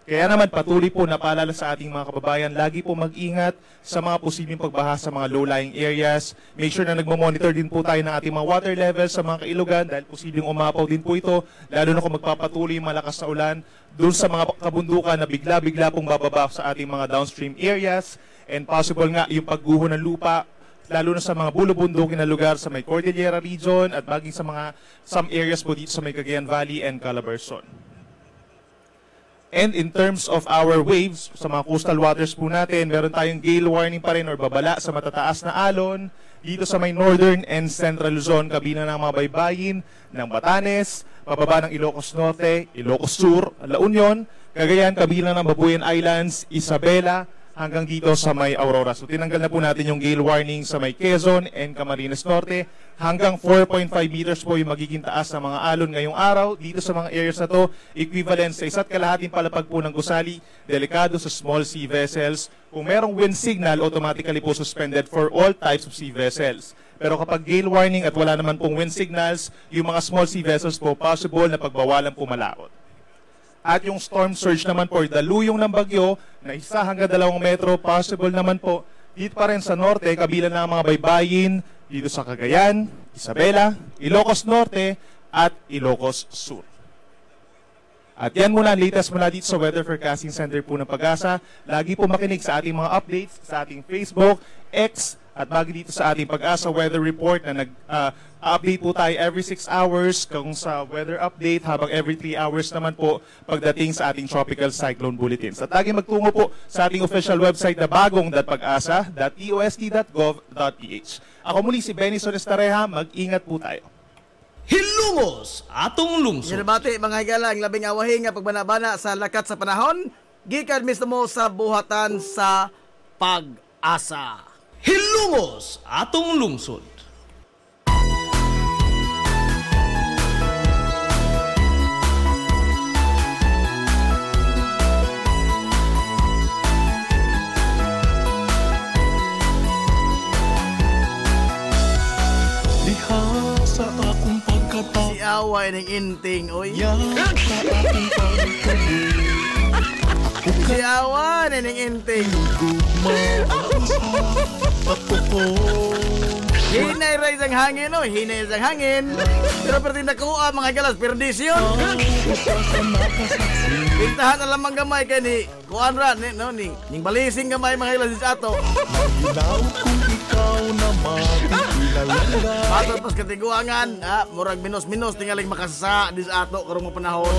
Kaya naman patuloy po na paalala sa ating mga kababayan, lagi po mag-ingat sa mga posibleng pagbaha sa mga low-lying areas. Make sure na nagmo-monitor din po tayo ng ating mga water levels sa mga kailugan dahil posibleng umapaw din po ito, lalo na kung magpapatuloy yung malakas na ulan doon sa mga kabundukan na bigla-bigla pong bababa sa ating mga downstream areas, and possible nga yung pagguho ng lupa lalo na sa mga bulubundukin na lugar sa may Cordillera region at maging sa mga some areas po dito sa may Cagayan Valley and Calabarzon. And in terms of our waves, sa mga coastal waters po natin, meron tayong gale warning pa rin or babala sa matataas na alon dito sa may northern and central Luzon, kabilang ng mga baybayin ng Batanes, pababa ng Ilocos Norte, Ilocos Sur, La Union, Cagayan, kabilang ng Babuyan Islands, Isabela, hanggang dito sa may Aurora. So tinanggal na po natin yung gale warning sa may Quezon and Camarines Norte. Hanggang 4.5 meters po yung magiging taas ng mga alon ngayong araw. Dito sa mga areas na to, equivalent sa 1.5 palapag po ng gusali, delikado sa small sea vessels. Kung merong wind signal, automatically po suspended for all types of sea vessels. Pero kapag gale warning at wala naman pong wind signals, yung mga small sea vessels po possible na pagbawalan pumalaot. At yung storm surge naman po, daluyong ng bagyo na 1 hanggang 2 metro, possible naman po dito pa rin sa norte, kabilang ng mga baybayin dito sa Cagayan, Isabela, Ilocos Norte at Ilocos Sur. At yan muna, latest mula dito sa Weather Forecasting Center po ng Pag-asa. Lagi po makinig sa ating mga updates sa ating Facebook, X, at bagi dito sa ating Pag-asa Weather Report na nag-update po tayo every 6 hours kung sa weather update, habang every 3 hours naman po pagdating sa ating Tropical Cyclone Bulletins. At lagi magtungo po sa ating official website na bagong.pag-asa.eost.gov.ph. Ako muli si Benison Estareha, mag-ingat po tayo. Hilungos atong lungsod. Sinabati mga higala ang labing awahin nga pagbanabana sa lakat sa panahon, gikan mismo sa buhatan sa Pag-asa. Hilungos atong lungsod. Si away ng inting, oy. Si away ng inting. Hinay rin ang hangin, oy. Hinay rin ang hangin. Pero perti nakuha mga galas, perdisyon. Pintahan na lamang gamay ka ni Kuan Ran, no, ning balising gamay mga galas sa ato. Patod pas katiguangan, murag minus-minus tingaling makasa di sa ato karong panahon.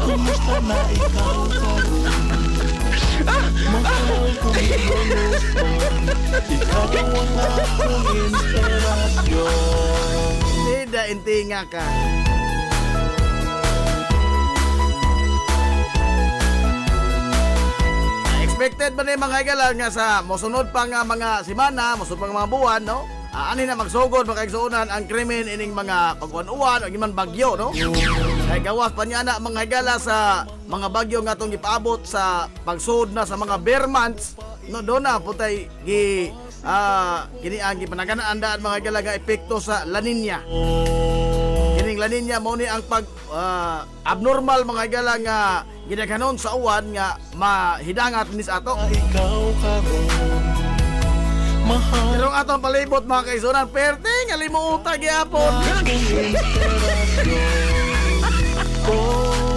Kumusta na ikaw karon? akong luluson, ikaw ang akong inspirasyon. Tidak intinga ka. Expected ba na yung mga igalan nga sa mosunod pa nga mga simana, mosunod pa nga mga buwan, no? Ani na magsugod, makaigsuunan ang krimen ining mga pagkuan-uwan o iman bagyo, no? Kaya gawas pa niya na mga higala sa mga bagyo nga itong ipaabot sa pagsud na sa mga bear months, no? Doon na putay kini ang gipanaganaan daan mga higala nga epekto sa La Nina. Kining La Nina mo ni ang pag abnormal mga higala nga ginakanon sa uwan nga mahidangat nis ato. Ikaw karon mahal. Pero atong palibot mga kaisunan, perte nga limuta gyapon.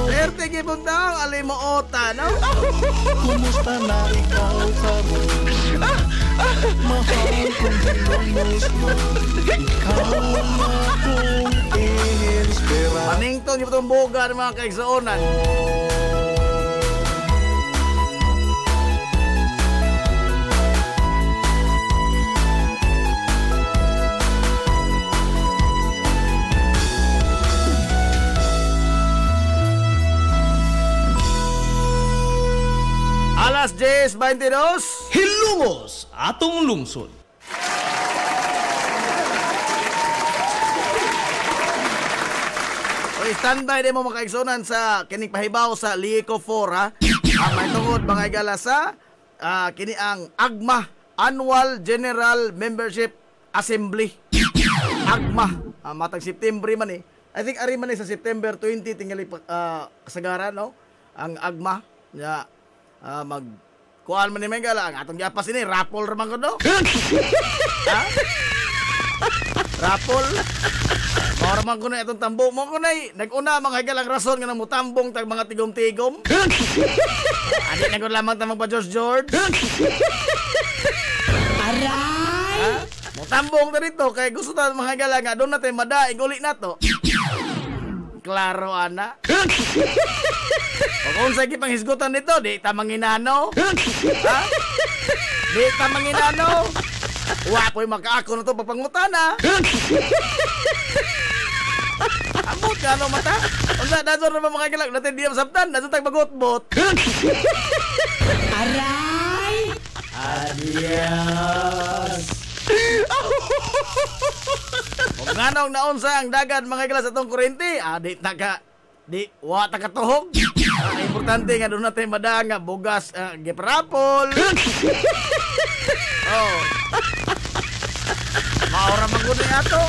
Perte gyapon daw alimuota, no? Kumusta na ikaw karon? Mahal kong dinamos mo, ikaw ang akong inspirasyon. Panington yung itong buga ng mga kaisunan. Alas 10:22, Hilungos atong lungsod. O standby din mo mga kaigsunan sa kining pahibaw sa Lico 4 ha. May tungod mga igala sa kini ang AGMA, Annual General Membership Assembly. AGMA, matag September man eh. I think ari man sa September 20 tingali kasagaran, no? Ang AGMA ya kuan man ni Megala ang atong giapas ini rapol ra man ko no. Ha? Rapol. Mora man ko na itong tambo mo ko na nag-una mga higalang rason nga nang mutambong tag mga tigom-tigom. Adi na ko lamang tamang pa George. Aray! Mutambong na rito kay gusto ta mga higalang nga doon natin madaig uli na to. Klaro ana. Kung sa pang hisgutan nito, di ta manginano. Ha? Di ta manginano. Wapoy makaako na to papangutana. Amot ka no mata. Unsa dador na mga gilag natin di sabtan, dador tag magutbot. Aray! Adios. Kung ganong naunsa ang dagat mga gilas atong kurente, di wa ta katuhog. Importante nga doon natin mada nga bugas giprapol. Oh. Maura maguni ato.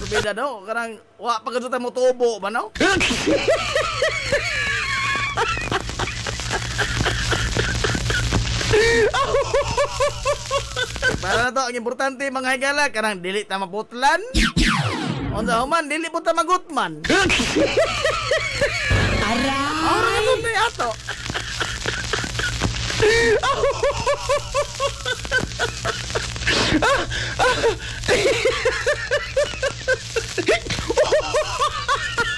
Beda no, karang wa pagkadto mo tubo ba no? Para na to, ang importante mga higala, karang dili ta maputlan. Unsa human dili po ta magutman. Aray! Ora na to ato.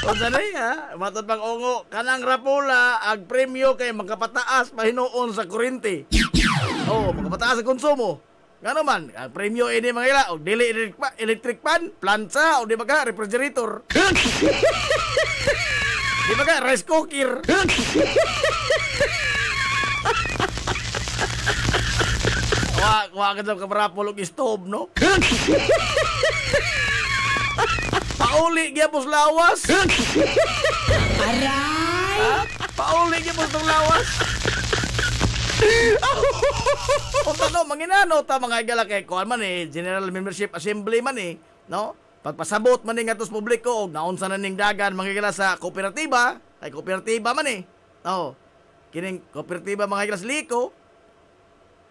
Unsa na ha? Matod pang ungo, kanang rapula ag premyo kay magkapataas pahinuon sa kuryente. Oh, magkapataas sa konsumo. Ngano man, ang premyo ini mga ila, og dili electric pan, plansa, o di ba ka, refrigerator. Di ba ka, rice cooker. Wa ka daw kabrapol og stove, no? Pauli gyapos lawas. Aray! Pauli gyapos tong lawas. Unta no, manginano ta mga igala kay kuan man eh, General Membership Assembly man eh, no? Pagpasabot man ning atos publiko og naunsa na ning dagan mga igala sa kooperatiba, ay kooperatiba man eh. No. Kining kooperatiba mga igala sa Lico.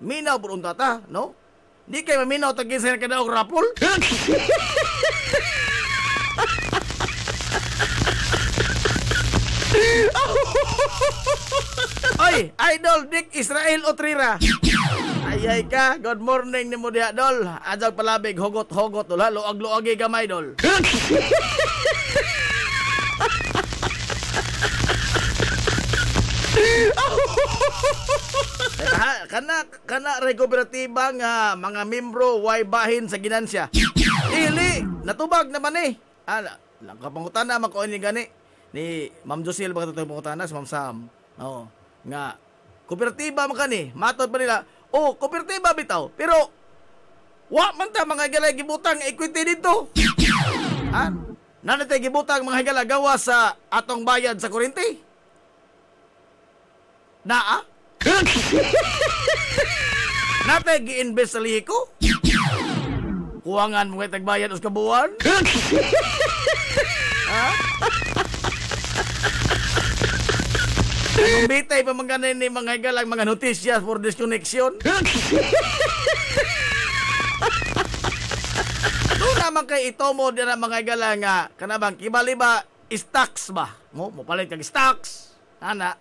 Minaw pud unta ta, no? Di kay maminaw ta kinsa kada og rapol. Oy, Idol Dick Israel Otrira. Ayay ka, good morning ni mo diha, Dol. Adjag palabig, hugot-hugot, Dol. Luag-luagi gamay, Dol. kana ray kooperatiba nga mga membro way bahin sa ginansya. Dili, natubag naman eh. Lang kapangutana man ko ini gani ni Ma'am Josil ba katong pangutana sa Ma'am Sam. Oo. Nga kooperatiba man kani, matod pa nila. Oh, kooperatiba bitaw. Pero wa man ta mga galay gibutang equity dito. Nanatay gibutang mga higala gawa sa atong bayad sa kuryente? Naa? Natay gi-invest sa lihiko? Kuwangan mo itag bayad us kabuwan? Anong bitay pa mga ni mga higalang mga notisya for disconnection? Doon naman kay ito mo din ang mga gala nga kanabang kibali ba stocks ba? Mo palit kag stocks. Ana,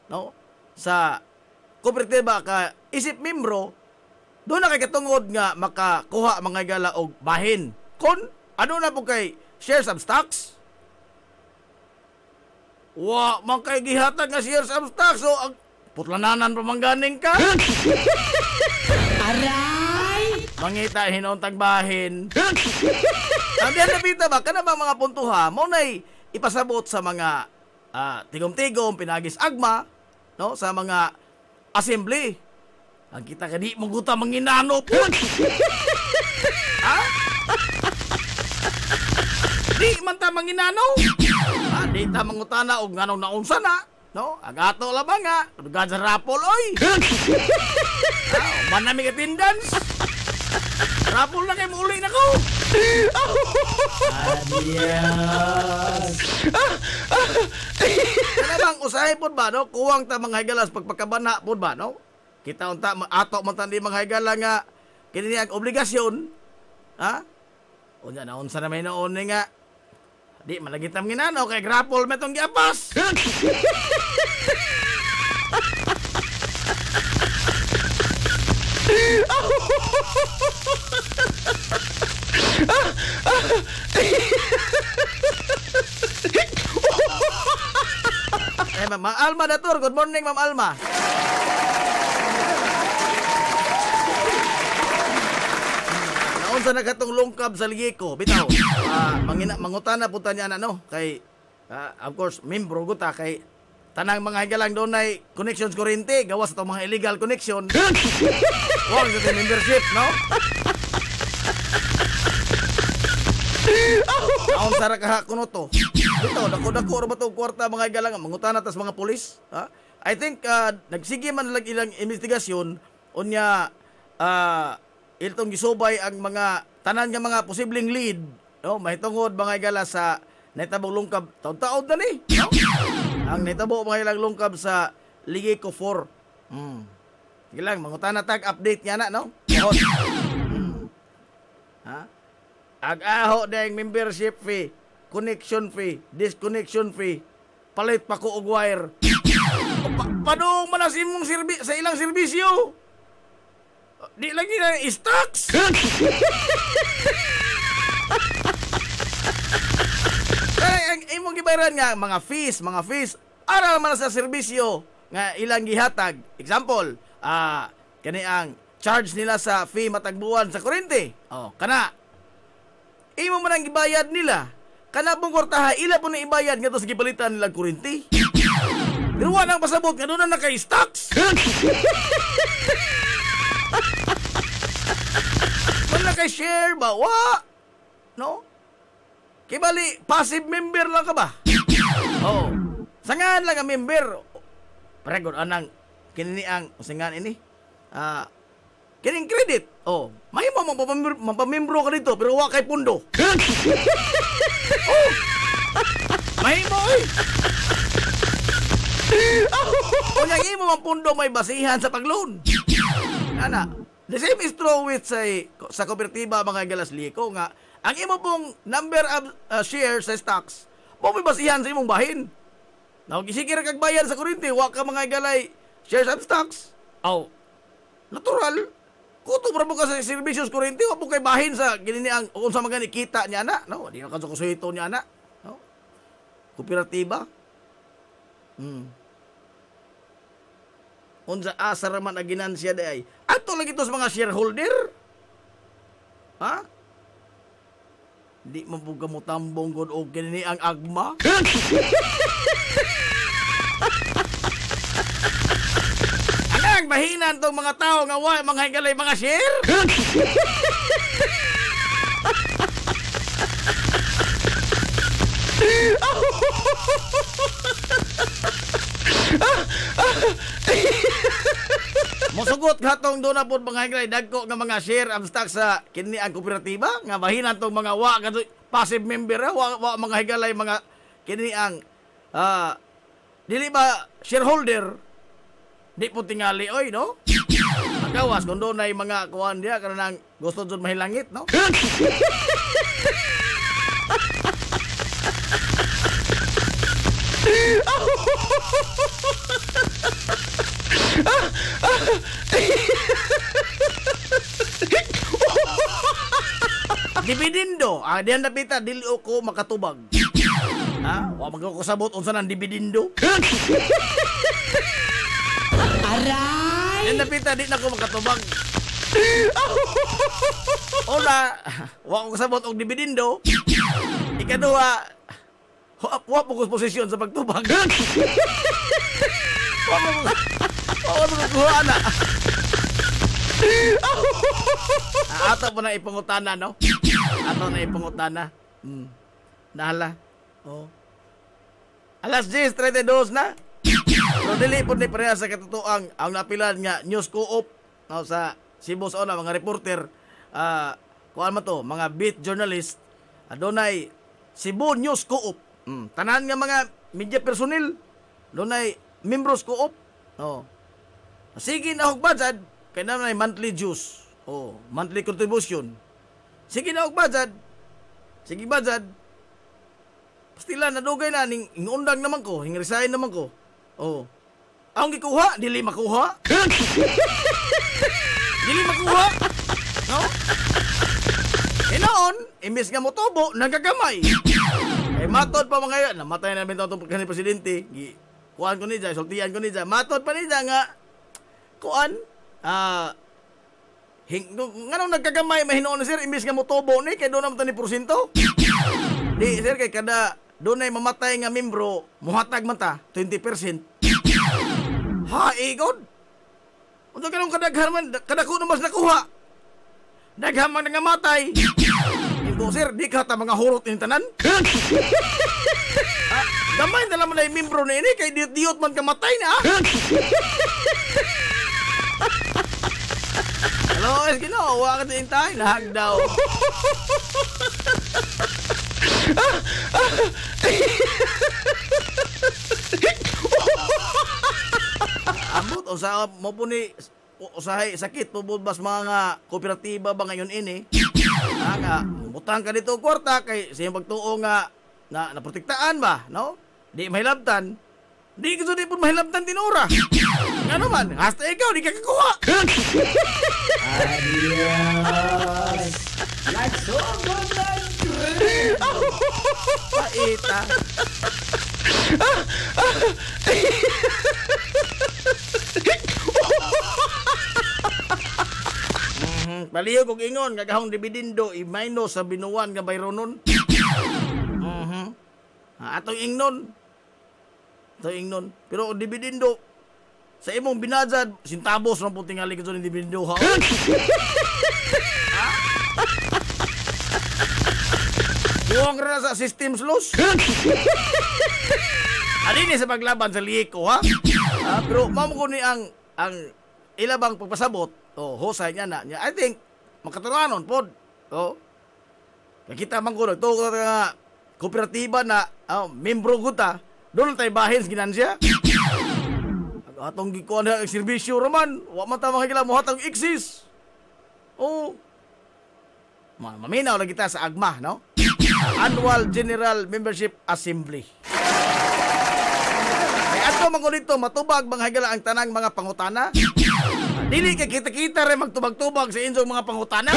no? Sa kooperatiba ka isip membro, doon na kay katungod nga makakuha mga gala og bahin. Kon ano na po kay shares of stocks? Wa man kay gihatag nga shares of stocks so ang putlananan pa mangganing ka. Mangita hinuntag bahin. Ang diyan nabita ba kana bang mga puntuha mo nay ipasabot sa mga tigom-tigom pinagis agma no sa mga assembly. Ang kita kadi maguta manginano po. Di man ta manginano. Di ta mangutana og nganong naunsa na. No, agato labang nga, dugan sa rapol oy. Manami ka attendance. Rapol na kay muli na ko. Adios. Kanabang usahay pod ba no? Kuwang ta mga higalas pagpakabana pod ba no? Kita unta ato man tandi mga higala nga kini ang obligasyon. Unya na unsa na may noon nga. Di malagitam ginano kay grapol metong giapas. Ma'am Alma Datur, good morning Ma'am Alma. Naunsa na katong lungkab sa ligiko, bitaw. Mangutana punta niya na no kay of course membro guta kay tanang mga higalang doon ay connections kuryente gawas sa mga illegal connection. Wag sa membership, no? Naon sara ka kuno to. Bitaw dako-dako ra ba to kwarta mga higalang mangutana tas mga pulis, I think nagsige man lang ilang investigasyon unya iltong gisubay ang mga tanan nga mga posibleng lead, no? Mahitungod mga higala sa nahitabong lungkab taon-taon na ni, no? Ang nahitabo mga ilang lungkab sa Ligiko 4. Sige lang, mangutana tag update niya na, no? Ag-aho dahil membership fee, connection fee, disconnection fee, palit pa ko og wire. Padung manasim mong sa ilang serbisyo. Di lagi na stocks. Ang imong gibayaran nga mga fees ara man sa serbisyo nga ilang gihatag. Example, kani ang charge nila sa fee matagbuan sa kuryente. Kana imo man ang gibayad nila. Kana pong kwartaha ila po na ibayad nga to sa gipalitan nila kuryente. Pero wala nang pasabot nga doon na naka-stocks. Wala kay share ba? Wa? No? Kibali, passive member lang ka ba? Sangan lang ang member. Pregod, anang, kinini ang, usingan ini, kining credit. May mapamembro ka dito, pero wa kay pundo. May mo, Kunyang imo ang pundo may basihan sa pag-loan. Ana, the same is true with sa kooperatiba mga galas liko nga ang imo pong number of shares sa stocks mo may basihan sa imong bahin. Now gisikir kag bayan sa kuryente wa ka mga galay shares of stocks. Natural. Kuto ra mo ka sa serbisyos kuryente wa po kay bahin sa ginini ang unsa magani kita niya na, no? Di na ka sa kusuhito niya na, no? Kooperatiba. unsa asa raman ang ginansya di ay. Ato lagi to sa mga shareholder. Ha? Di man po gamutambong god og kini ang agma. Anang bahinan tong mga tao nga wa mga higalay mga share. Mosugot gatong do na pod mga higalay dagko nga mga share ang stock sa kini ang kooperatiba nga bahinan tong mga wa kadto passive member wa mga higalay mga kini ang dili ba shareholder di po tingali oy no. Agawas kung doon ay mga kuhan dia kanang gusto jud mahilangit no. Dividendo. Diyan napita dili ko makatubag. Ha? Wa magkakasabot unsa nang dividendo. Aray. Diyan napita di na ko makatubag. Ola, wa ko kasabot og dividendo. Ikaduha, wa po ko posisyon sa pagtubag. Wa mo ko ana. Ato po na ipangutana, no? Ato na ipangutana. Nahala. Oh. Alas 10:32 na. Pero dili po ni pareha sa katotoang ang napilan nga news co-op no, sa Cebu sa una, mga reporter. Kuan man to, mga beat journalist. Adunay Cebu News Co-op. Tanan nga mga media personnel. Adunay members co-op. Oh. Sige na og budget. Kaya na monthly dues. Oh, monthly contribution. Sige na og budget. Sige budget. Pastila nadugay na ning undang naman ko, hing resign naman ko. Oh. Ang gikuha, dili makuha. Dili makuha. No? Noon, imbes nga motobo, nagagamay. Eh matod pa mga yan, namatay na namin itong kanil presidente. Kuhaan ko niya, sultian ko niya. Matod pa niya nga, kuhaan, nganong nagkagamay mahinoon na sir, imbis nga motobo ni, kaya doon naman ito ni porsyento. Di sir, kaya kada doon ay mamatay nga membro, muhatag man ta, 20%. Ha, igod? Unsa kanong kadaghan man, kadako na mas nakuha. Daghan man nga matay. Imbo sir, di ka ta mga hurot in tanan. Damay na lang na yung membro na ini, kay diot man ka matay na. Hello, es ginawa ka din tayo, nahag daw. Abot, usa mo po ni usahay sakit po bas mga kooperatiba ba ngayon ini? Nga, butang ka dito kwarta kay siya pagtuo nga naprotektaan ba, no? Di mahilabtan. Di ko di po mahilabtan tinura. Nga naman, hasta ikaw, di ka kakuha. Adios. Like so good Paita. Baliyo kong ingon, gagahong dividendo, i-minus sa binuwan nga bayronon. Atong ingnon. Atong ingnon. Pero dividendo, sa imong binadjad, sintabos ng puting halik ito ng dividendo, ha? Buwang na sa systems loss. Adini sa paglaban sa liiko, ha? Pero mamo ko ni ang ilabang pagpasabot, husay niya na. I think, makatulanon po. Kita man ko, nagtuko nga kooperatiba na membro ko ta, doon tayo bahin sa ginansya. Atong gikuan na ang serbisyo raman, wa man ta makikila mo hatang exist. Maminaw lang kita sa AGMA, no? Annual General Membership Assembly. Ay ato man ko dito matubag mga higala ang tanang mga pangutana. Dili kay kita-kita rin magtubag-tubag sa inyong mga pangutana.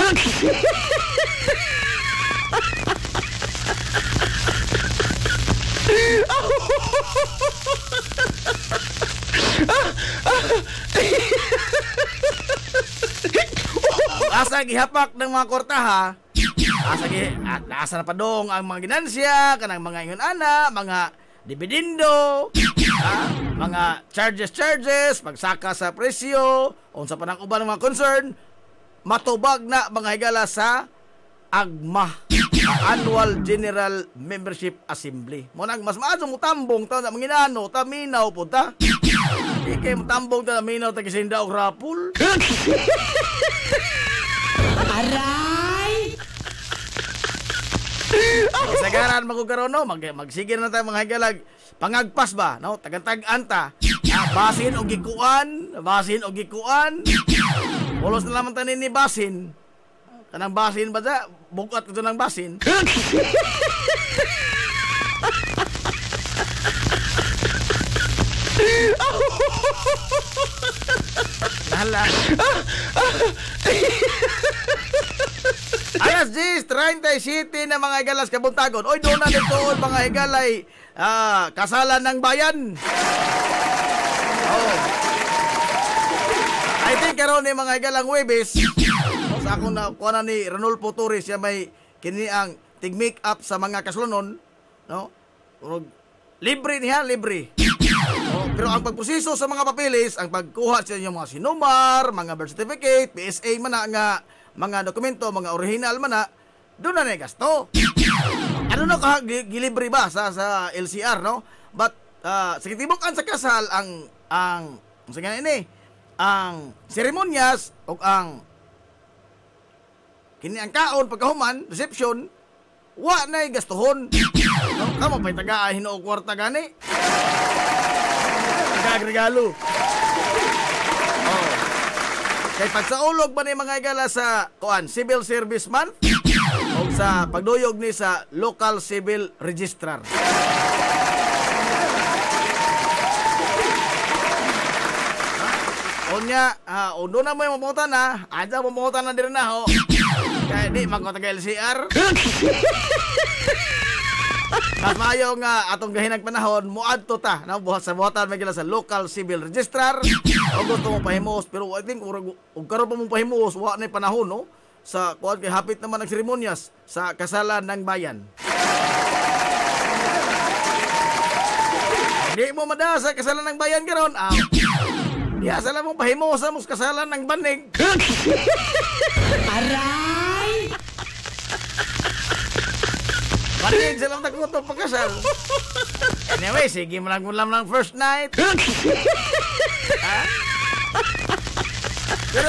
asa gihapak ng mga kwartaha, asa na padong ang mga ginansya, kanang mga ingon ana, mga dividendo, mga charges, pagsaka sa presyo, unsa pa nang uban ng mga concern, matubag na mga higala sa AGMA, Annual General Membership Assembly. Mo nang mas maayo mo tambong ta manginano, ta minaw po ta. Ikay mo tambong ta minaw ta kisinda og rapul. Aray! Sagaran magkaroon no, magsigir na tayo mga higalag. Pangagpas ba, no? Tagantag-an ta. Basin o gikuan. Ulos na naman tanin ni basin. Kanang basin ba da? Bukat ito ng basin. Lala. Alas 10:37 na mga higalas kabuntagon. Oy, doon na dito mga higalay. Kasalan ng bayan. Oh. I think karon ni mga higalang Huwebes. Sa ako na kuha na ni Ranulfo Torres siya may kini ang tig-make up sa mga kasulunon, no? Libre niya, libre. Pero ang pagproseso sa mga papeles, ang pagkuha sa inyong mga sinumar, mga birth certificate, PSA man na nga, mga dokumento, mga original man na, doon na gasto. Ano na gilibre ba sa LCR, no? But sa kitibukan sa kasal ang seremonyas o ang kini ang kaon pagkahuman, reception, wa na'y gastuhon. No? Kamo pa'y taga-ahin o kwarta gani. Taga-regalo. Oh. Kay pagsaulog ba ni mga igala sa Civil Service Month o sa pagduyog ni sa Local Civil Registrar. Onya, undo na mo yung mamutan na. Adya mamutan na din na ho. Kaya di, magkataga LCR. Mas maayo nga atong gahinag panahon, muadto ta. Buhat sa buhatan may gila sa Local Civil Registrar. O gusto mong pahimos, pero I think, kung karoon pa mong pahimos, wala na yung panahon, no? Sa kuwan kay hapit naman ang seremonyas sa kasalan ng bayan. Hindi mo mada sa kasalan ng bayan karon. Diya sala mong pahimos sa mong kasalan ng banig. Aray! Banig sila ang nagluto pagkasal. Anyway, sige mo lang ng first night. Pero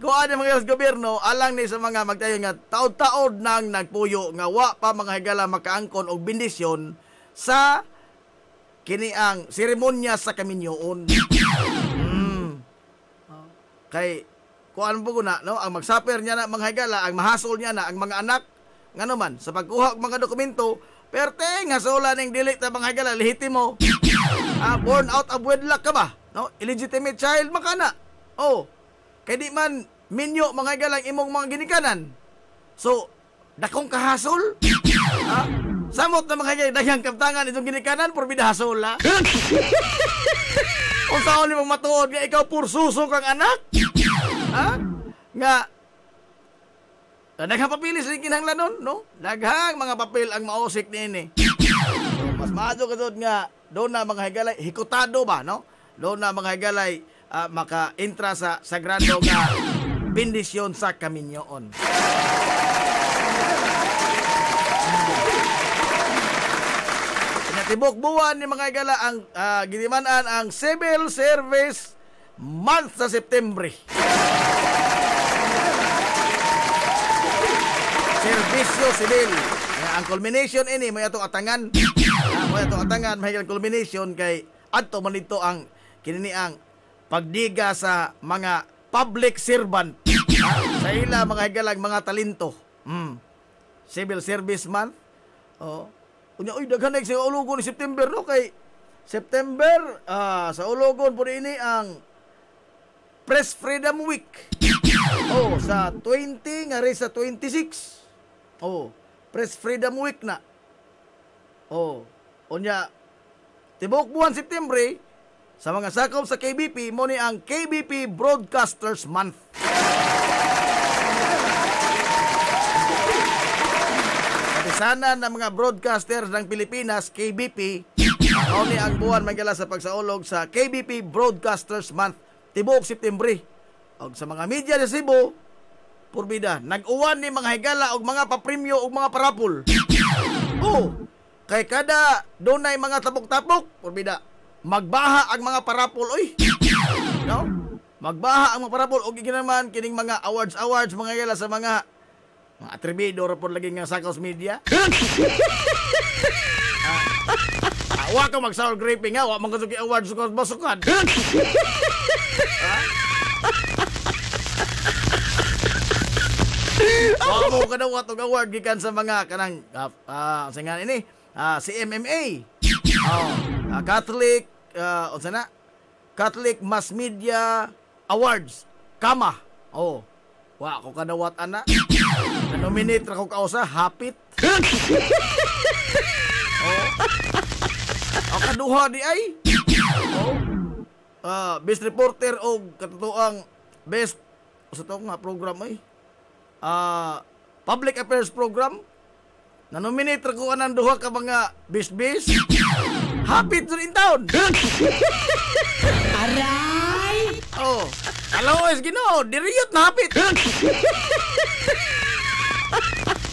kuhaan ng mga gobyerno alang ni sa mga magtayo nga taod-taod nang nagpuyo nga wa pa mga higala makaangkon og bendisyon sa kini ang seremonya sa kaminyoon. Kay kuan po na no ang magsaper niya na mga higala ang mahasol niya na ang mga anak ngano man sa pagkuha og mga dokumento perteng hasola ning dili ta mga higala lehitimo. Born out of wedlock ka ba? No, illegitimate child makana. Oh, kay di man minyo mga higala imong mga ginikanan. So, dakong kahasol? Samot na mga higala daghang kaptangan itong ginikanan por bidahasol ha. Kung saan mong matuod nga ikaw pursuso kang anak? Nga daghang papilis rin kinahanglan nun, no? Daghang mga papel ang mausik ni. So, mas maadyo katod nga doon na mga higalay hikutado ba, no? Doon na mga higalay maka-intra sa sagrado nga bendisyon sa kaminyoon. Tibok buwan ni mga igala ang ginimanan ang Civil Service Month sa September. Serbisyo Sibil. Ang culmination ini may atong atangan. May atong atangan may culmination kay adto man dito ang kinini ang pagdiga sa mga public servant. Sa ila mga higalag mga talento. Civil Service Month. Unya oy daghan na sa ulogon ni September no kay September sa ulogon po ini ang Press Freedom Week. Sa 20 nga rin sa 26. Press Freedom Week na. Unya tibok buwan September sa mga sakop sa KBP mo ni ang KBP Broadcasters Month. Kapisanan ng mga broadcasters ng Pilipinas, KBP, ni ang buwan magala sa pagsaulog sa KBP Broadcasters Month tibuok September. Og sa mga media sa Cebu, purbida, nag-uwan ni mga higala og mga papremyo og mga parapol. Kay kada dunay mga tapok-tapok, purbida, magbaha ang mga parapol, no? Magbaha ang mga parapol og ginaman kining mga awards mga higala sa mga atrebido ra pod lagi nga sakos media. Wa ka mag-sour graping ha, wa man ka awards ko basukan. Wa mo ka daw atong award gikan sa mga kanang sa nga ini CMMA. Catholic unsa na? Catholic Mass Media Awards. Kama. Wa ko kadawat ana. Na-nominate ra ko kausa hapit. Kaduha di ay. Best reporter o katutuang best sa to nga program ay. Public affairs program. Na-nominate ra ko anang duha ka mga best hapit sa in town. Aray! Alois Ginoo, diriyot na hapit.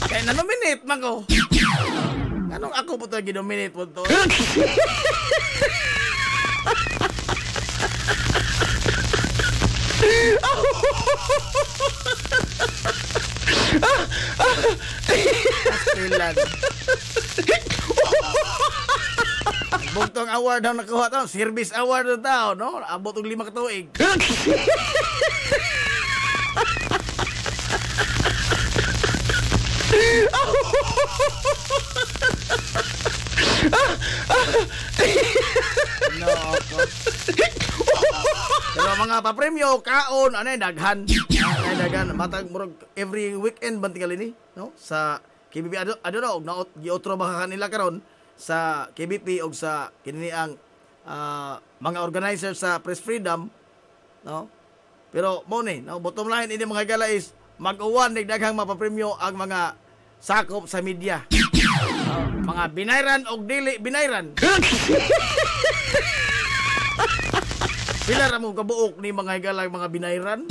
Kaya na-nominate man ko. Anong ako po ito ginominate po ito? Pastilan. Bugtong award ang nakuha ito. Service award ito, no? Abot ng 5 katuig. No, ako. Pero mga papremyo, kaon, daghan. Daghan. Matag murag every weekend bantingal ini, no? Sa KBP na giotro ba kanila karon sa KBP og sa kini ang mga organizer sa Press Freedom, no? Pero mo ni, no, bottom line ini mga gala is mag-uwan daghang mapapremyo ang mga sakop sa media. Mga binayran og dili binayran. Pila ra mo kabuok ni mga higala mga binayran?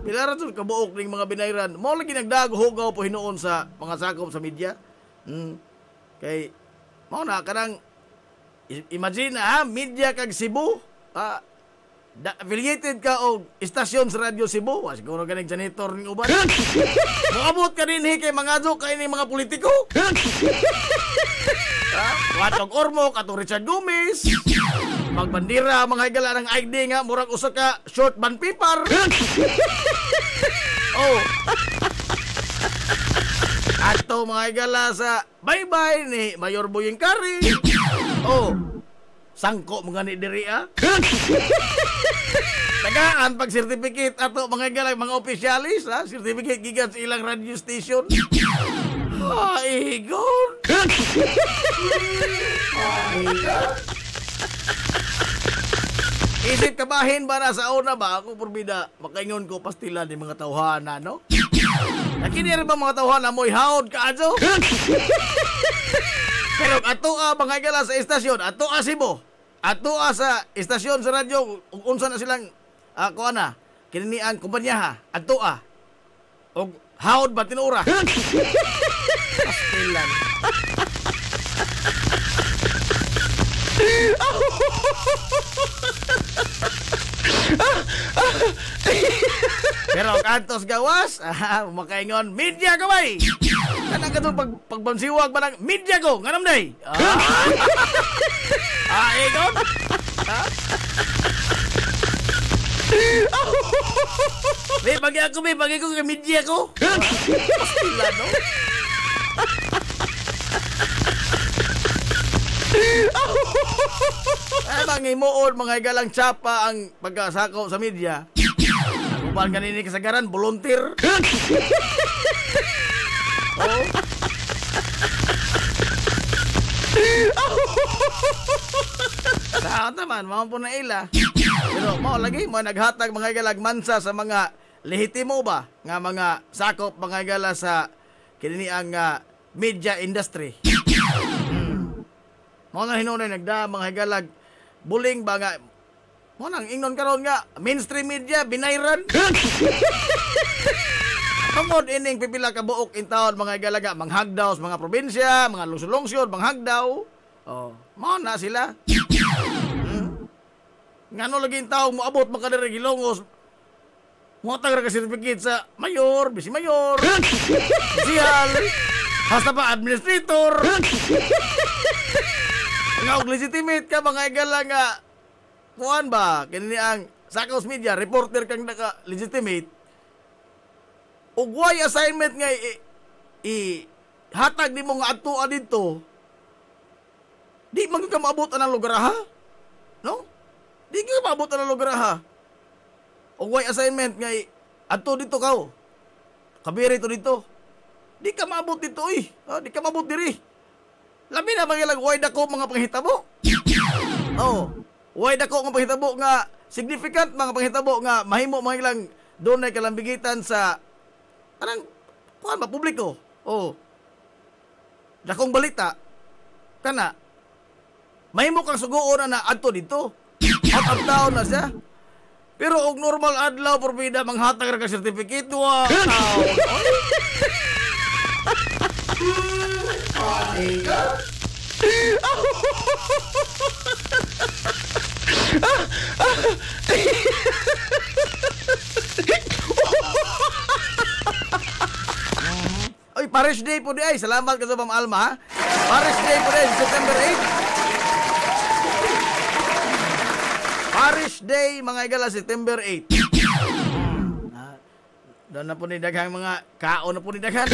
Pila ra jud kabuok ning mga binayran? Mao lagi nagdago-hugaw po hinuon sa mga sakop sa media. Kay mao na kanang imagine media kag Cebu, affiliated ka og istasyon sa Radyo Cebu, siguro ganing janitor ning uban. Moabot ka dinhi kay mga jo kay ni mga politiko. Watog Ormoc atong Richard Gomez. Magbandira mga higala ng ID nga murag usa ka short band paper. Ato mga higala sa bye-bye ni Mayor Boyeng Kari. Sangko mga ni diri tagaan pag certificate ato mga higala mga opisyalis certificate gikan sa ilang radio station. God. Isip kabahin ba sa una ba? Ako purbida, makaingon ko pastilan ni mga tawhana, no? Nakinira ba mga tawhana mo'y haod ka adyo? Pero ato mga higala sa istasyon, ato Cebu, ato sa istasyon sa radyo, unsa na silang, kinini ang kumpanya ato og haod ba tinura? Pastilan. Pero kantos gawas, makaingon media ka bay. Kanang katong pagbansiwag ba ng media ko, nganam day? Igon? Bagi ko kay media ko. Pastilan, no? Mangimuon mga higalang tsapa ang pagkasako sa media. Ang uban kanini kasagaran, volunteer. Saan naman, mga po na ila. Pero mo lagi, mo naghatag mga higalang mansa sa mga lehitimo ba nga mga sakop mga higala sa kinini ang media industry. Mo na hinunay nagda mga higalag buling ba nga mo nang ingnon karon nga mainstream media binayran. Tungod ining pipila ka buok in taon mga higalaga manghagdaw sa mga probinsya, mga lungsod-lungsod manghagdaw. Oh, mo na sila. Ngano lagi in taon moabot makadiri Gilongos. Mo tagar ka certificate sa mayor, bisi mayor. Siyal. Hasta pa administrator. Nga og legitimate ka mga higala nga kuan ba kini ang Sakaus Media reporter kang naka legitimate ug way assignment nga hatag nimo nga adtuan didto di man ka maabot ang lugar ha no di ka maabot ang lugar ha ug way assignment nga adto dito ka kabiri to dito di ka maabot dito di ka maabot diri labi na mga way dako mga panghitabo way dako nga panghitabo nga significant mga panghitabo nga mahimo mga ilang dunay kalambigitan sa anang kuan ba publiko. Dakong balita kana mahimo kang suguon na adto dito. Out of town na siya. Pero og normal adlaw porbida manghatag ra ka certificate wa. Oy, Parish Day po di ay. Salamat ka sa Ma'am Alma, ha? Parish Day po di ay, September 8. Parish Day, mga igala, September 8. Doon na po ni daghang mga kaon na po ni daghang.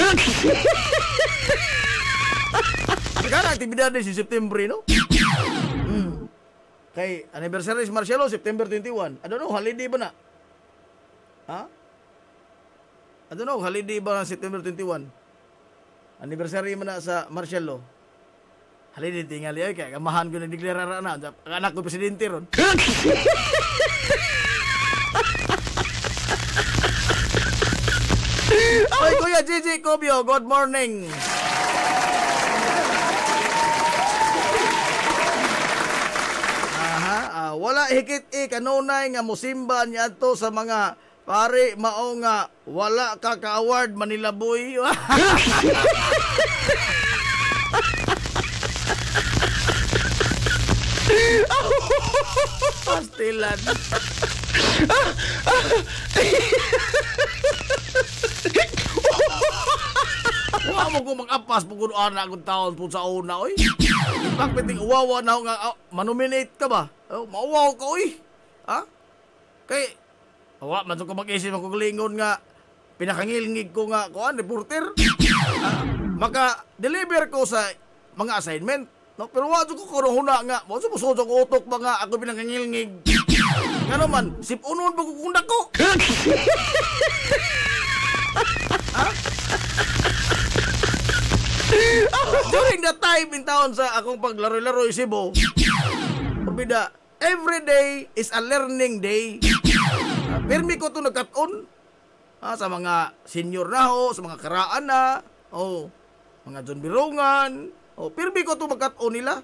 Magkana aktibidad din si September, no? Kay anniversary si Marcelo, September 21. I don't know, holiday ba na? Ha? I don't know, holiday ba na September 21? Anniversary man na sa Marcelo. Holiday tingali ay kaya kamahan ko na deklarara na. Anak ko presidente ron. Oy, Kuya Gigi Cobio, good morning. Wala hikit kanunay nga musimba niya to sa mga pare mao nga wala ka ka-award Manila Boy. Pastilan. Wa mo ko mag-apas pugod ana akong taon po sa una oy. Pagpiting uwawa na nga manominate ka ba? Mauwaw ka oy. Ha? Kay awa man ko mag-isip ako glingon nga pinakangilngig ko nga kuan reporter. Maka-deliver ko sa mga assignment. No, pero wa ko huna nga. Mo sa puso ko utok ba nga ako pinakangilngig. Ngano man, sipunon ba ko kung dako? Ha? During that time in town sa akong paglaro-laro sa Cebu, Pabida, every day is a learning day. Pirmi ko ito nagkaton sa mga senior na ho, sa mga karaan na, mga John Birungan, pirmi ko ito magkaton nila.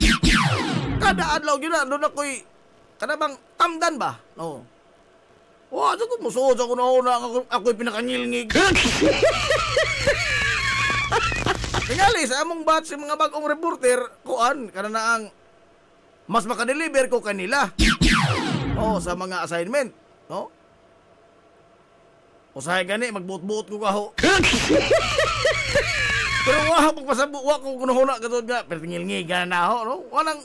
Kada adlaw yun na, doon ako'y, kada bang tamdan ba? Wah, ko musuod ako na una, ako'y pinakangilngig. Tingali, sa among batch, mga bagong reporter, kuan, kana na ang mas makadeliver ko kanila. Sa mga assignment, no? Usahay gani, magbuot-buot ko kaho. Pero wah, pagpasabuwa ko kunuhuna katod nga, pero tingil-ngiga na ho, no? Wa na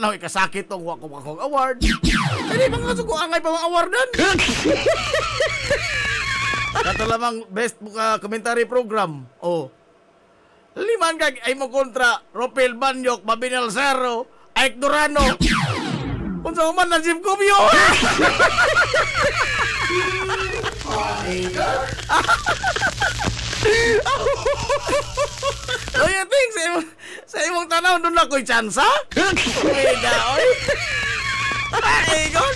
ho ikasakit tong wa ko makong award. Kaya mga ko angay pa mga awardan. Kato lamang best commentary program. Liman kag ay mo kontra Ropel Banyok, Babinal Cerro, Ike Durano. Unsa man na Jim Cubio. Do you think sa imong tanaw doon ako'y tsansa? Pwede, oy. Ay, God.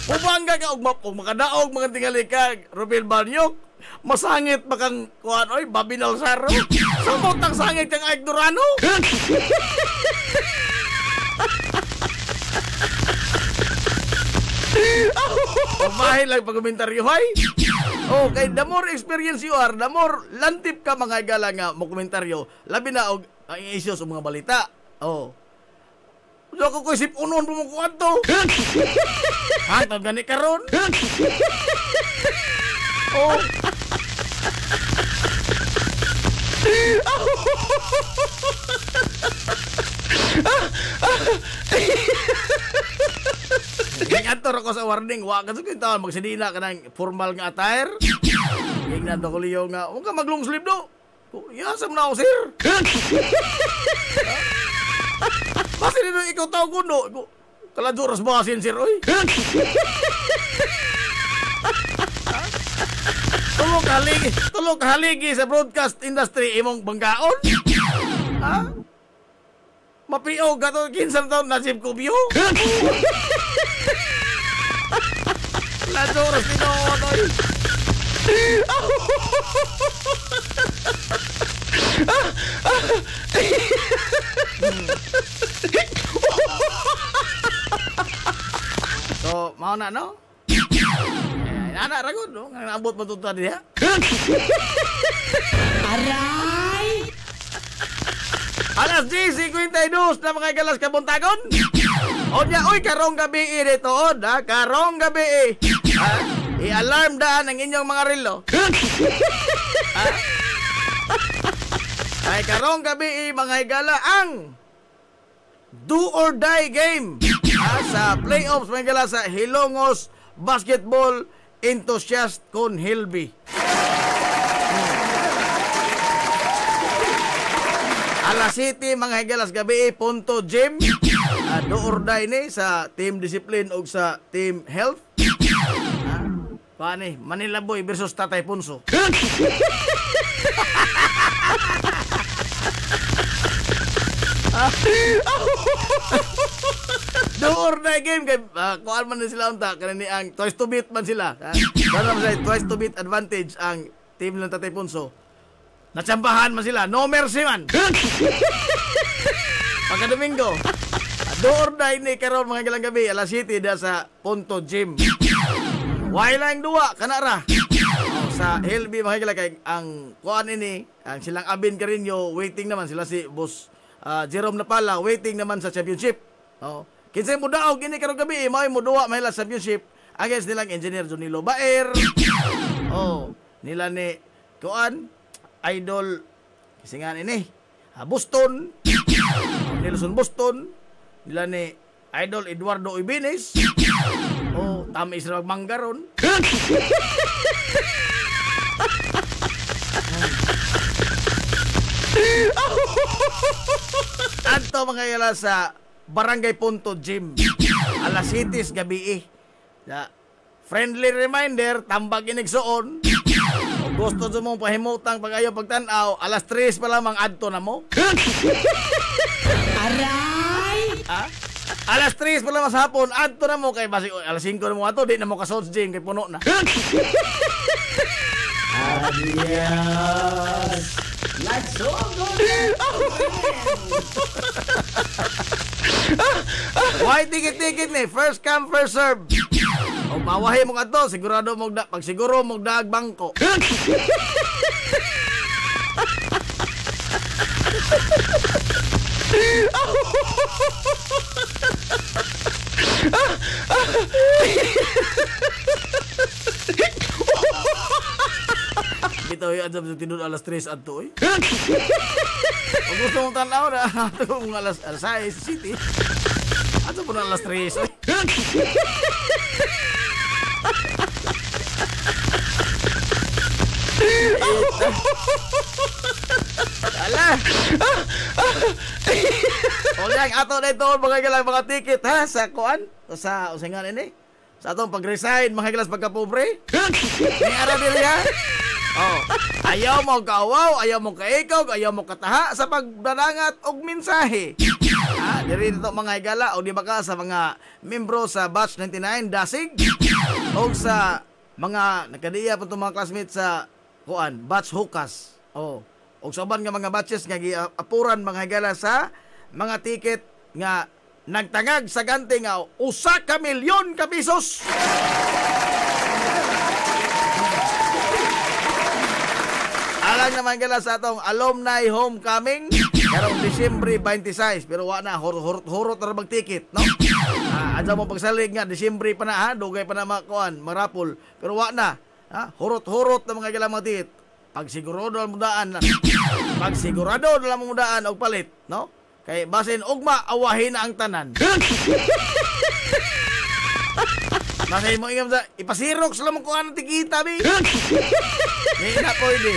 Pumangga ka og makadaog mga tingali ka, Romel Banyok. Masangit makang kuan oy Babinal Saro. Samot ang sangit kang Ike Durano. Pamahin lang pag-komentaryo hay. Okay, the more experience you are, the more lantip ka mga igala nga mo komentaryo. Labi na og ang issues o mga balita. Oh. So ako ko isip unon po mo kuwan to. Hantag gani karon. Oh. Nag-ator ako sa warning. Wa ka sa kintawan magsidina ka ng formal nga attire. Ingnan to ko liyo nga. Huwag ka mag-long sleeve do. Yasam na ako, sir. Basta nito ikaw tao kuno. Kaladuras basin, sir. Oy. Tulog haligi sa broadcast industry imong banggaon. Ha? Mapiog ka to, 15 taon na Jim Cubio. Kaladuras nito, oy. So, mau na no? Anak ragon no, ngambot matutuan dia. Aray! Alas 10:52 na mga galas kabuntagon. Onya, oy, karong gabi dito, ha? Karong gabi. Ha? I-alarm daan ang inyong mga relo. Ha? Ay, karong gabi, mga higala, ang do or die game. Ha? Sa playoffs, mga higala, sa Hilongos Basketball Enthusiast con Hilby. Alas 7 mga higalas gabi punto gym. Do or die ni sa team discipline o sa team health. Paano Manila Boy versus Tatay Punso. Do or die game kay kuan man sila unta kanini ang twice to beat man sila. Dalam sa twice to beat advantage ang team ng Tatay Punso. Natsambahan man sila, no mercy man. Pagka Domingo, do or die ni karon mga galang gabi alas 7 da sa Punto Gym. Why lang duwa kanara. Sa Hilby mga galang kay ang kuan ini, ang silang Abin Carinyo waiting naman sila si Boss Jerome Napala waiting naman sa championship. Oh. Kinsay mo daog ini karong gabi, may mo duwa may sa championship against nilang Engineer Jonilo Baer. Oh, nila ni kuan Idol kisingan ini Boston, Nelson Boston, nila ni Idol Eduardo Ibines. Oh, tama isra magmanggaron. Adto mga yala sa Barangay Punto Gym alas 7 gabi. Friendly reminder, tambag inigsoon. Gusto sa mong pahimutang pag-ayaw pagtanaw, alas 3 pa lamang adto na mo. Aray! Ha? Alas 3 pa lamang sa hapon, adto na mo. Kay basi, alas 5 na mo ato, di na mo kasods gym, kay puno na. Adios! Like so good! Why ticket ni? First come, first serve. O mawahi mo ka to, sigurado mo pag siguro mo daag bangko. Bitaw yung adab sa tinun alas 3 adto eh. Kung gusto mong tanaw na atong alas 6 city. Ato po na alas 3 eh. Ala. O yang ato na ito mga galang mga ticket ha sa kuan o sa usingan ini. Sa atong pag-resign mga galas pagka-pobre. May ara diri ha. Oh, ayaw mo kawaw, ayaw mo kaikaw, ayaw mo kataha sa pagdadangat og mensahe. Diri dito mga higala o di ba ka sa mga membro sa Batch 99 Dasig o sa mga nakadiya po itong mga classmates sa Batch Hukas. O sa uban nga mga batches nga apuran mga higala sa mga ticket nga nagtangag sa ganti nga 1 milyon ka pesos. Alang naman gala sa atong alumni homecoming karong Disyembre 26 pero wa na hurot na mag-ticket, no? Adya mo pagsalig nga Disyembre pa na ha, dugay pa na marapol pero wa na. Hurot na mga gala mga ticket. Pagsigurado lang mudaan na. Pagsigurado lang mudaan og palit, no? Kay basin ugma awahin na ang tanan. Masay mo ingam sa ipasirox lang mo kung anong tikita, bi. Hindi na pwede.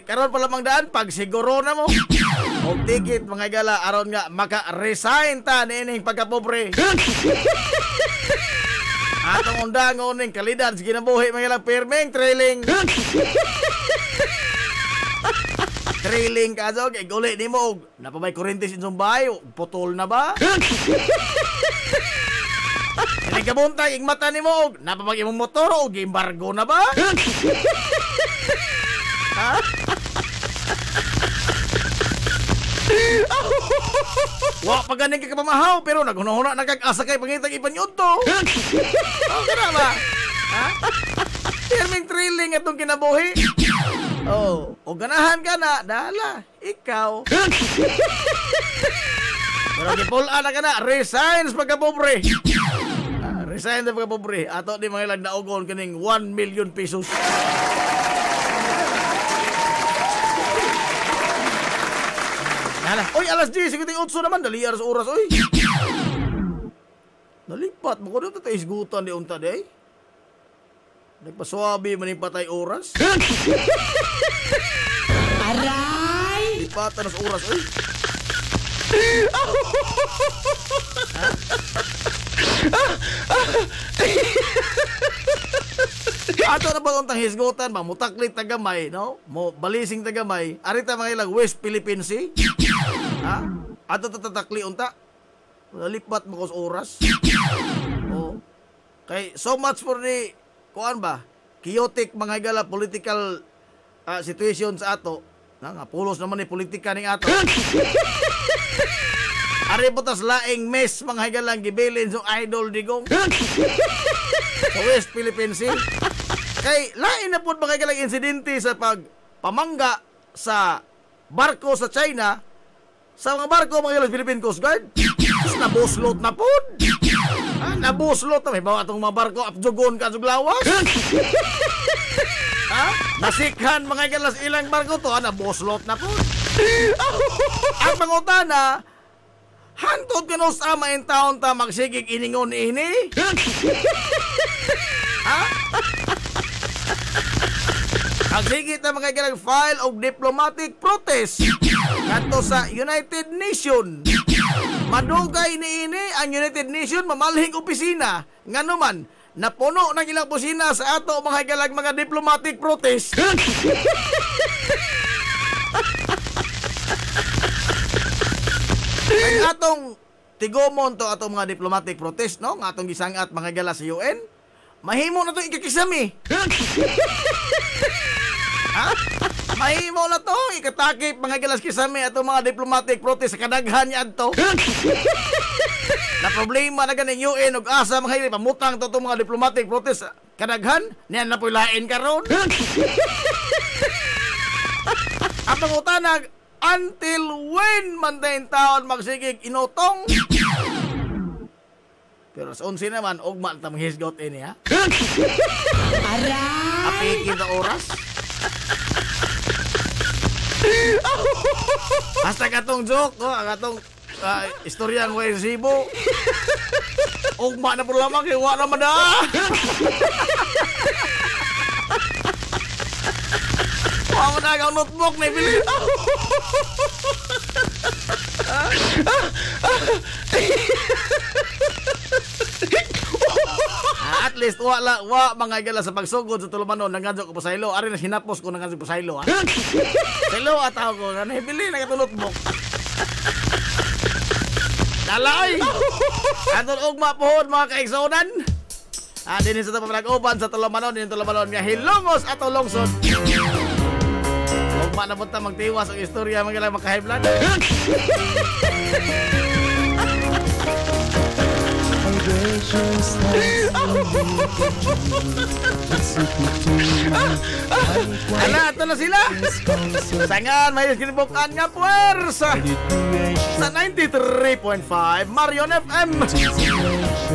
Karon pa lamang daan, pagsiguro na mo. O ticket, mga gala, aron nga, maka-resign ta nining pagkapobre. Atong undangon ning kalidad, sige na buhi, mga gala, permeng, trailing. Trailing ka, so, uli ni mo, napamay kurintis in Zumbay, putol na ba? Hindi ka buntag, ing mata ni mo, napamag imong motor, o embargo na ba? Ha? Wa pa ganing ka pamahaw, pero naghuna-huna nagkag-asa kay pangitag ipanyod to. Okay na ba? Ha? Pirming trailing atong kinabuhi. O ganahan ka na, dala, ikaw. Pero gipulaan na ka na, resign sa pagkapobre. Resign sa pagkapobre. Ato di mga ilang naugon kaning 1 million pesos. Oy, alas 10, 58 naman, dali aras oras, oy. Nalipat mo ko dito tayo isgutan di unta di. Nagpaswabi maning patay oras. Aray! Lipat aras oras, oy. Ato na ba untang hisgutan, mamutaklit tagamay, no? Mo balising tagamay. Arita mga ilang West Philippine Sea. Ha? Ato tatakli unta. Nalipat mo ko sa oras. Oh. Kay so much for the kuan ba? Chaotic mga higala political situation sa ato. Nga pulos naman ni politika ning ato. Ari putas laing mess mga higala gibilin so idol digong. Sa West Philippine Sea. Kay lain na po mga higala insidente sa pagpamangga sa barko sa China. Sa mga barko mga higala Philippine Coast Guard. Nabuslot na po. Nabuslot na. May bawa itong mga barko apjugon ka suglawas. Nasikhan mga higala ilang barko to. Nabuslot na po. Ang pangutana, hantod ka no sa ama in taon ta magsigig iningon ini. Ang sigit na mga higala file of diplomatic protest ngadto sa United Nations. Madugay ni ini ang United Nations mamalhing opisina nganuman napuno ng ilang opisina sa ato mga higala mga diplomatic protest. Ang atong tigomon to atong mga diplomatic protest, no? Ng atong gisangat mga higala sa UN. Mahimo na to ikakisami. Mahimo na to ikatakip mga higala kisami atong mga diplomatic protest sa kadaghan niya adto. Na problema na ganing UN ug asa mga higala pamutang to itong mga diplomatic protest kadaghan niyan na po'y lain karon. Ang pangutana until when man tayong taon magsigig inutong? Pero sa 11 naman, ugma na tamang hisgot ini, ha? Aray! Apikin sa oras? Hasta katong joke, no? Ang atong istoryang way resibo. Ugma na po lamang, iwa naman na! Ako na ang notebook na ibili. At least wa mga higala sa pagsugod sa tulumanon nangadyo ko pasaylo. Ari na sinapos ko nangadyo pasaylo, ha. Saylo ataw ko na ibili na katong notebook. Dalay! Atong ugma pohon mga kaigsunan. Din sa pamag-uban sa Tulumanon, din Tulumanon nga hilongos at lungsod. Ugma na punta magtiwas ang istorya mga lang maka-high blood. Ala, ito na sila. Sangan, may kinibukan nga puwersa sa 93.5 Marion FM.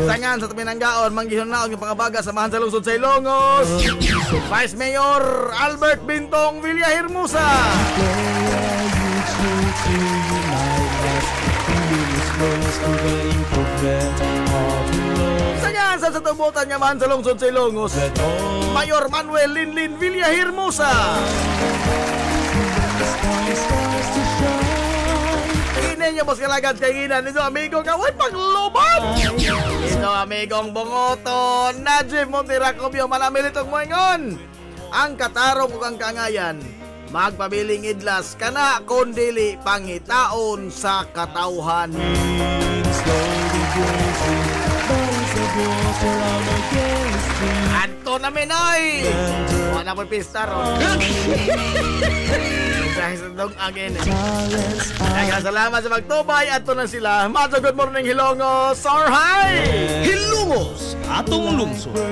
Sangan sa tabi ng gaon, manggihon na ang pangabaga samahan sa lungsod sa Ilongos. Vice Mayor Albert Bintong Villahermosa. Sangan sa tubutan niya man sa lungsod sa Ilongos, Mayor Manuel Linlin Villahermosa. Kini niya mas kalagad kainginan ito amigo kaway pagluban. Ito amigong bungoton Najib Montiracobio manamilitong moingon. Ang katarong ug ang kangayan magpabiling idlas kana kundili pangitaon sa katawhan. Anto namin ay wala po pista ron. Dahil sa dong again. Salamat sa magtubay. Ato na sila. Mato, good morning Hilongos. Sarhay! Hilongos, atong lungsod. To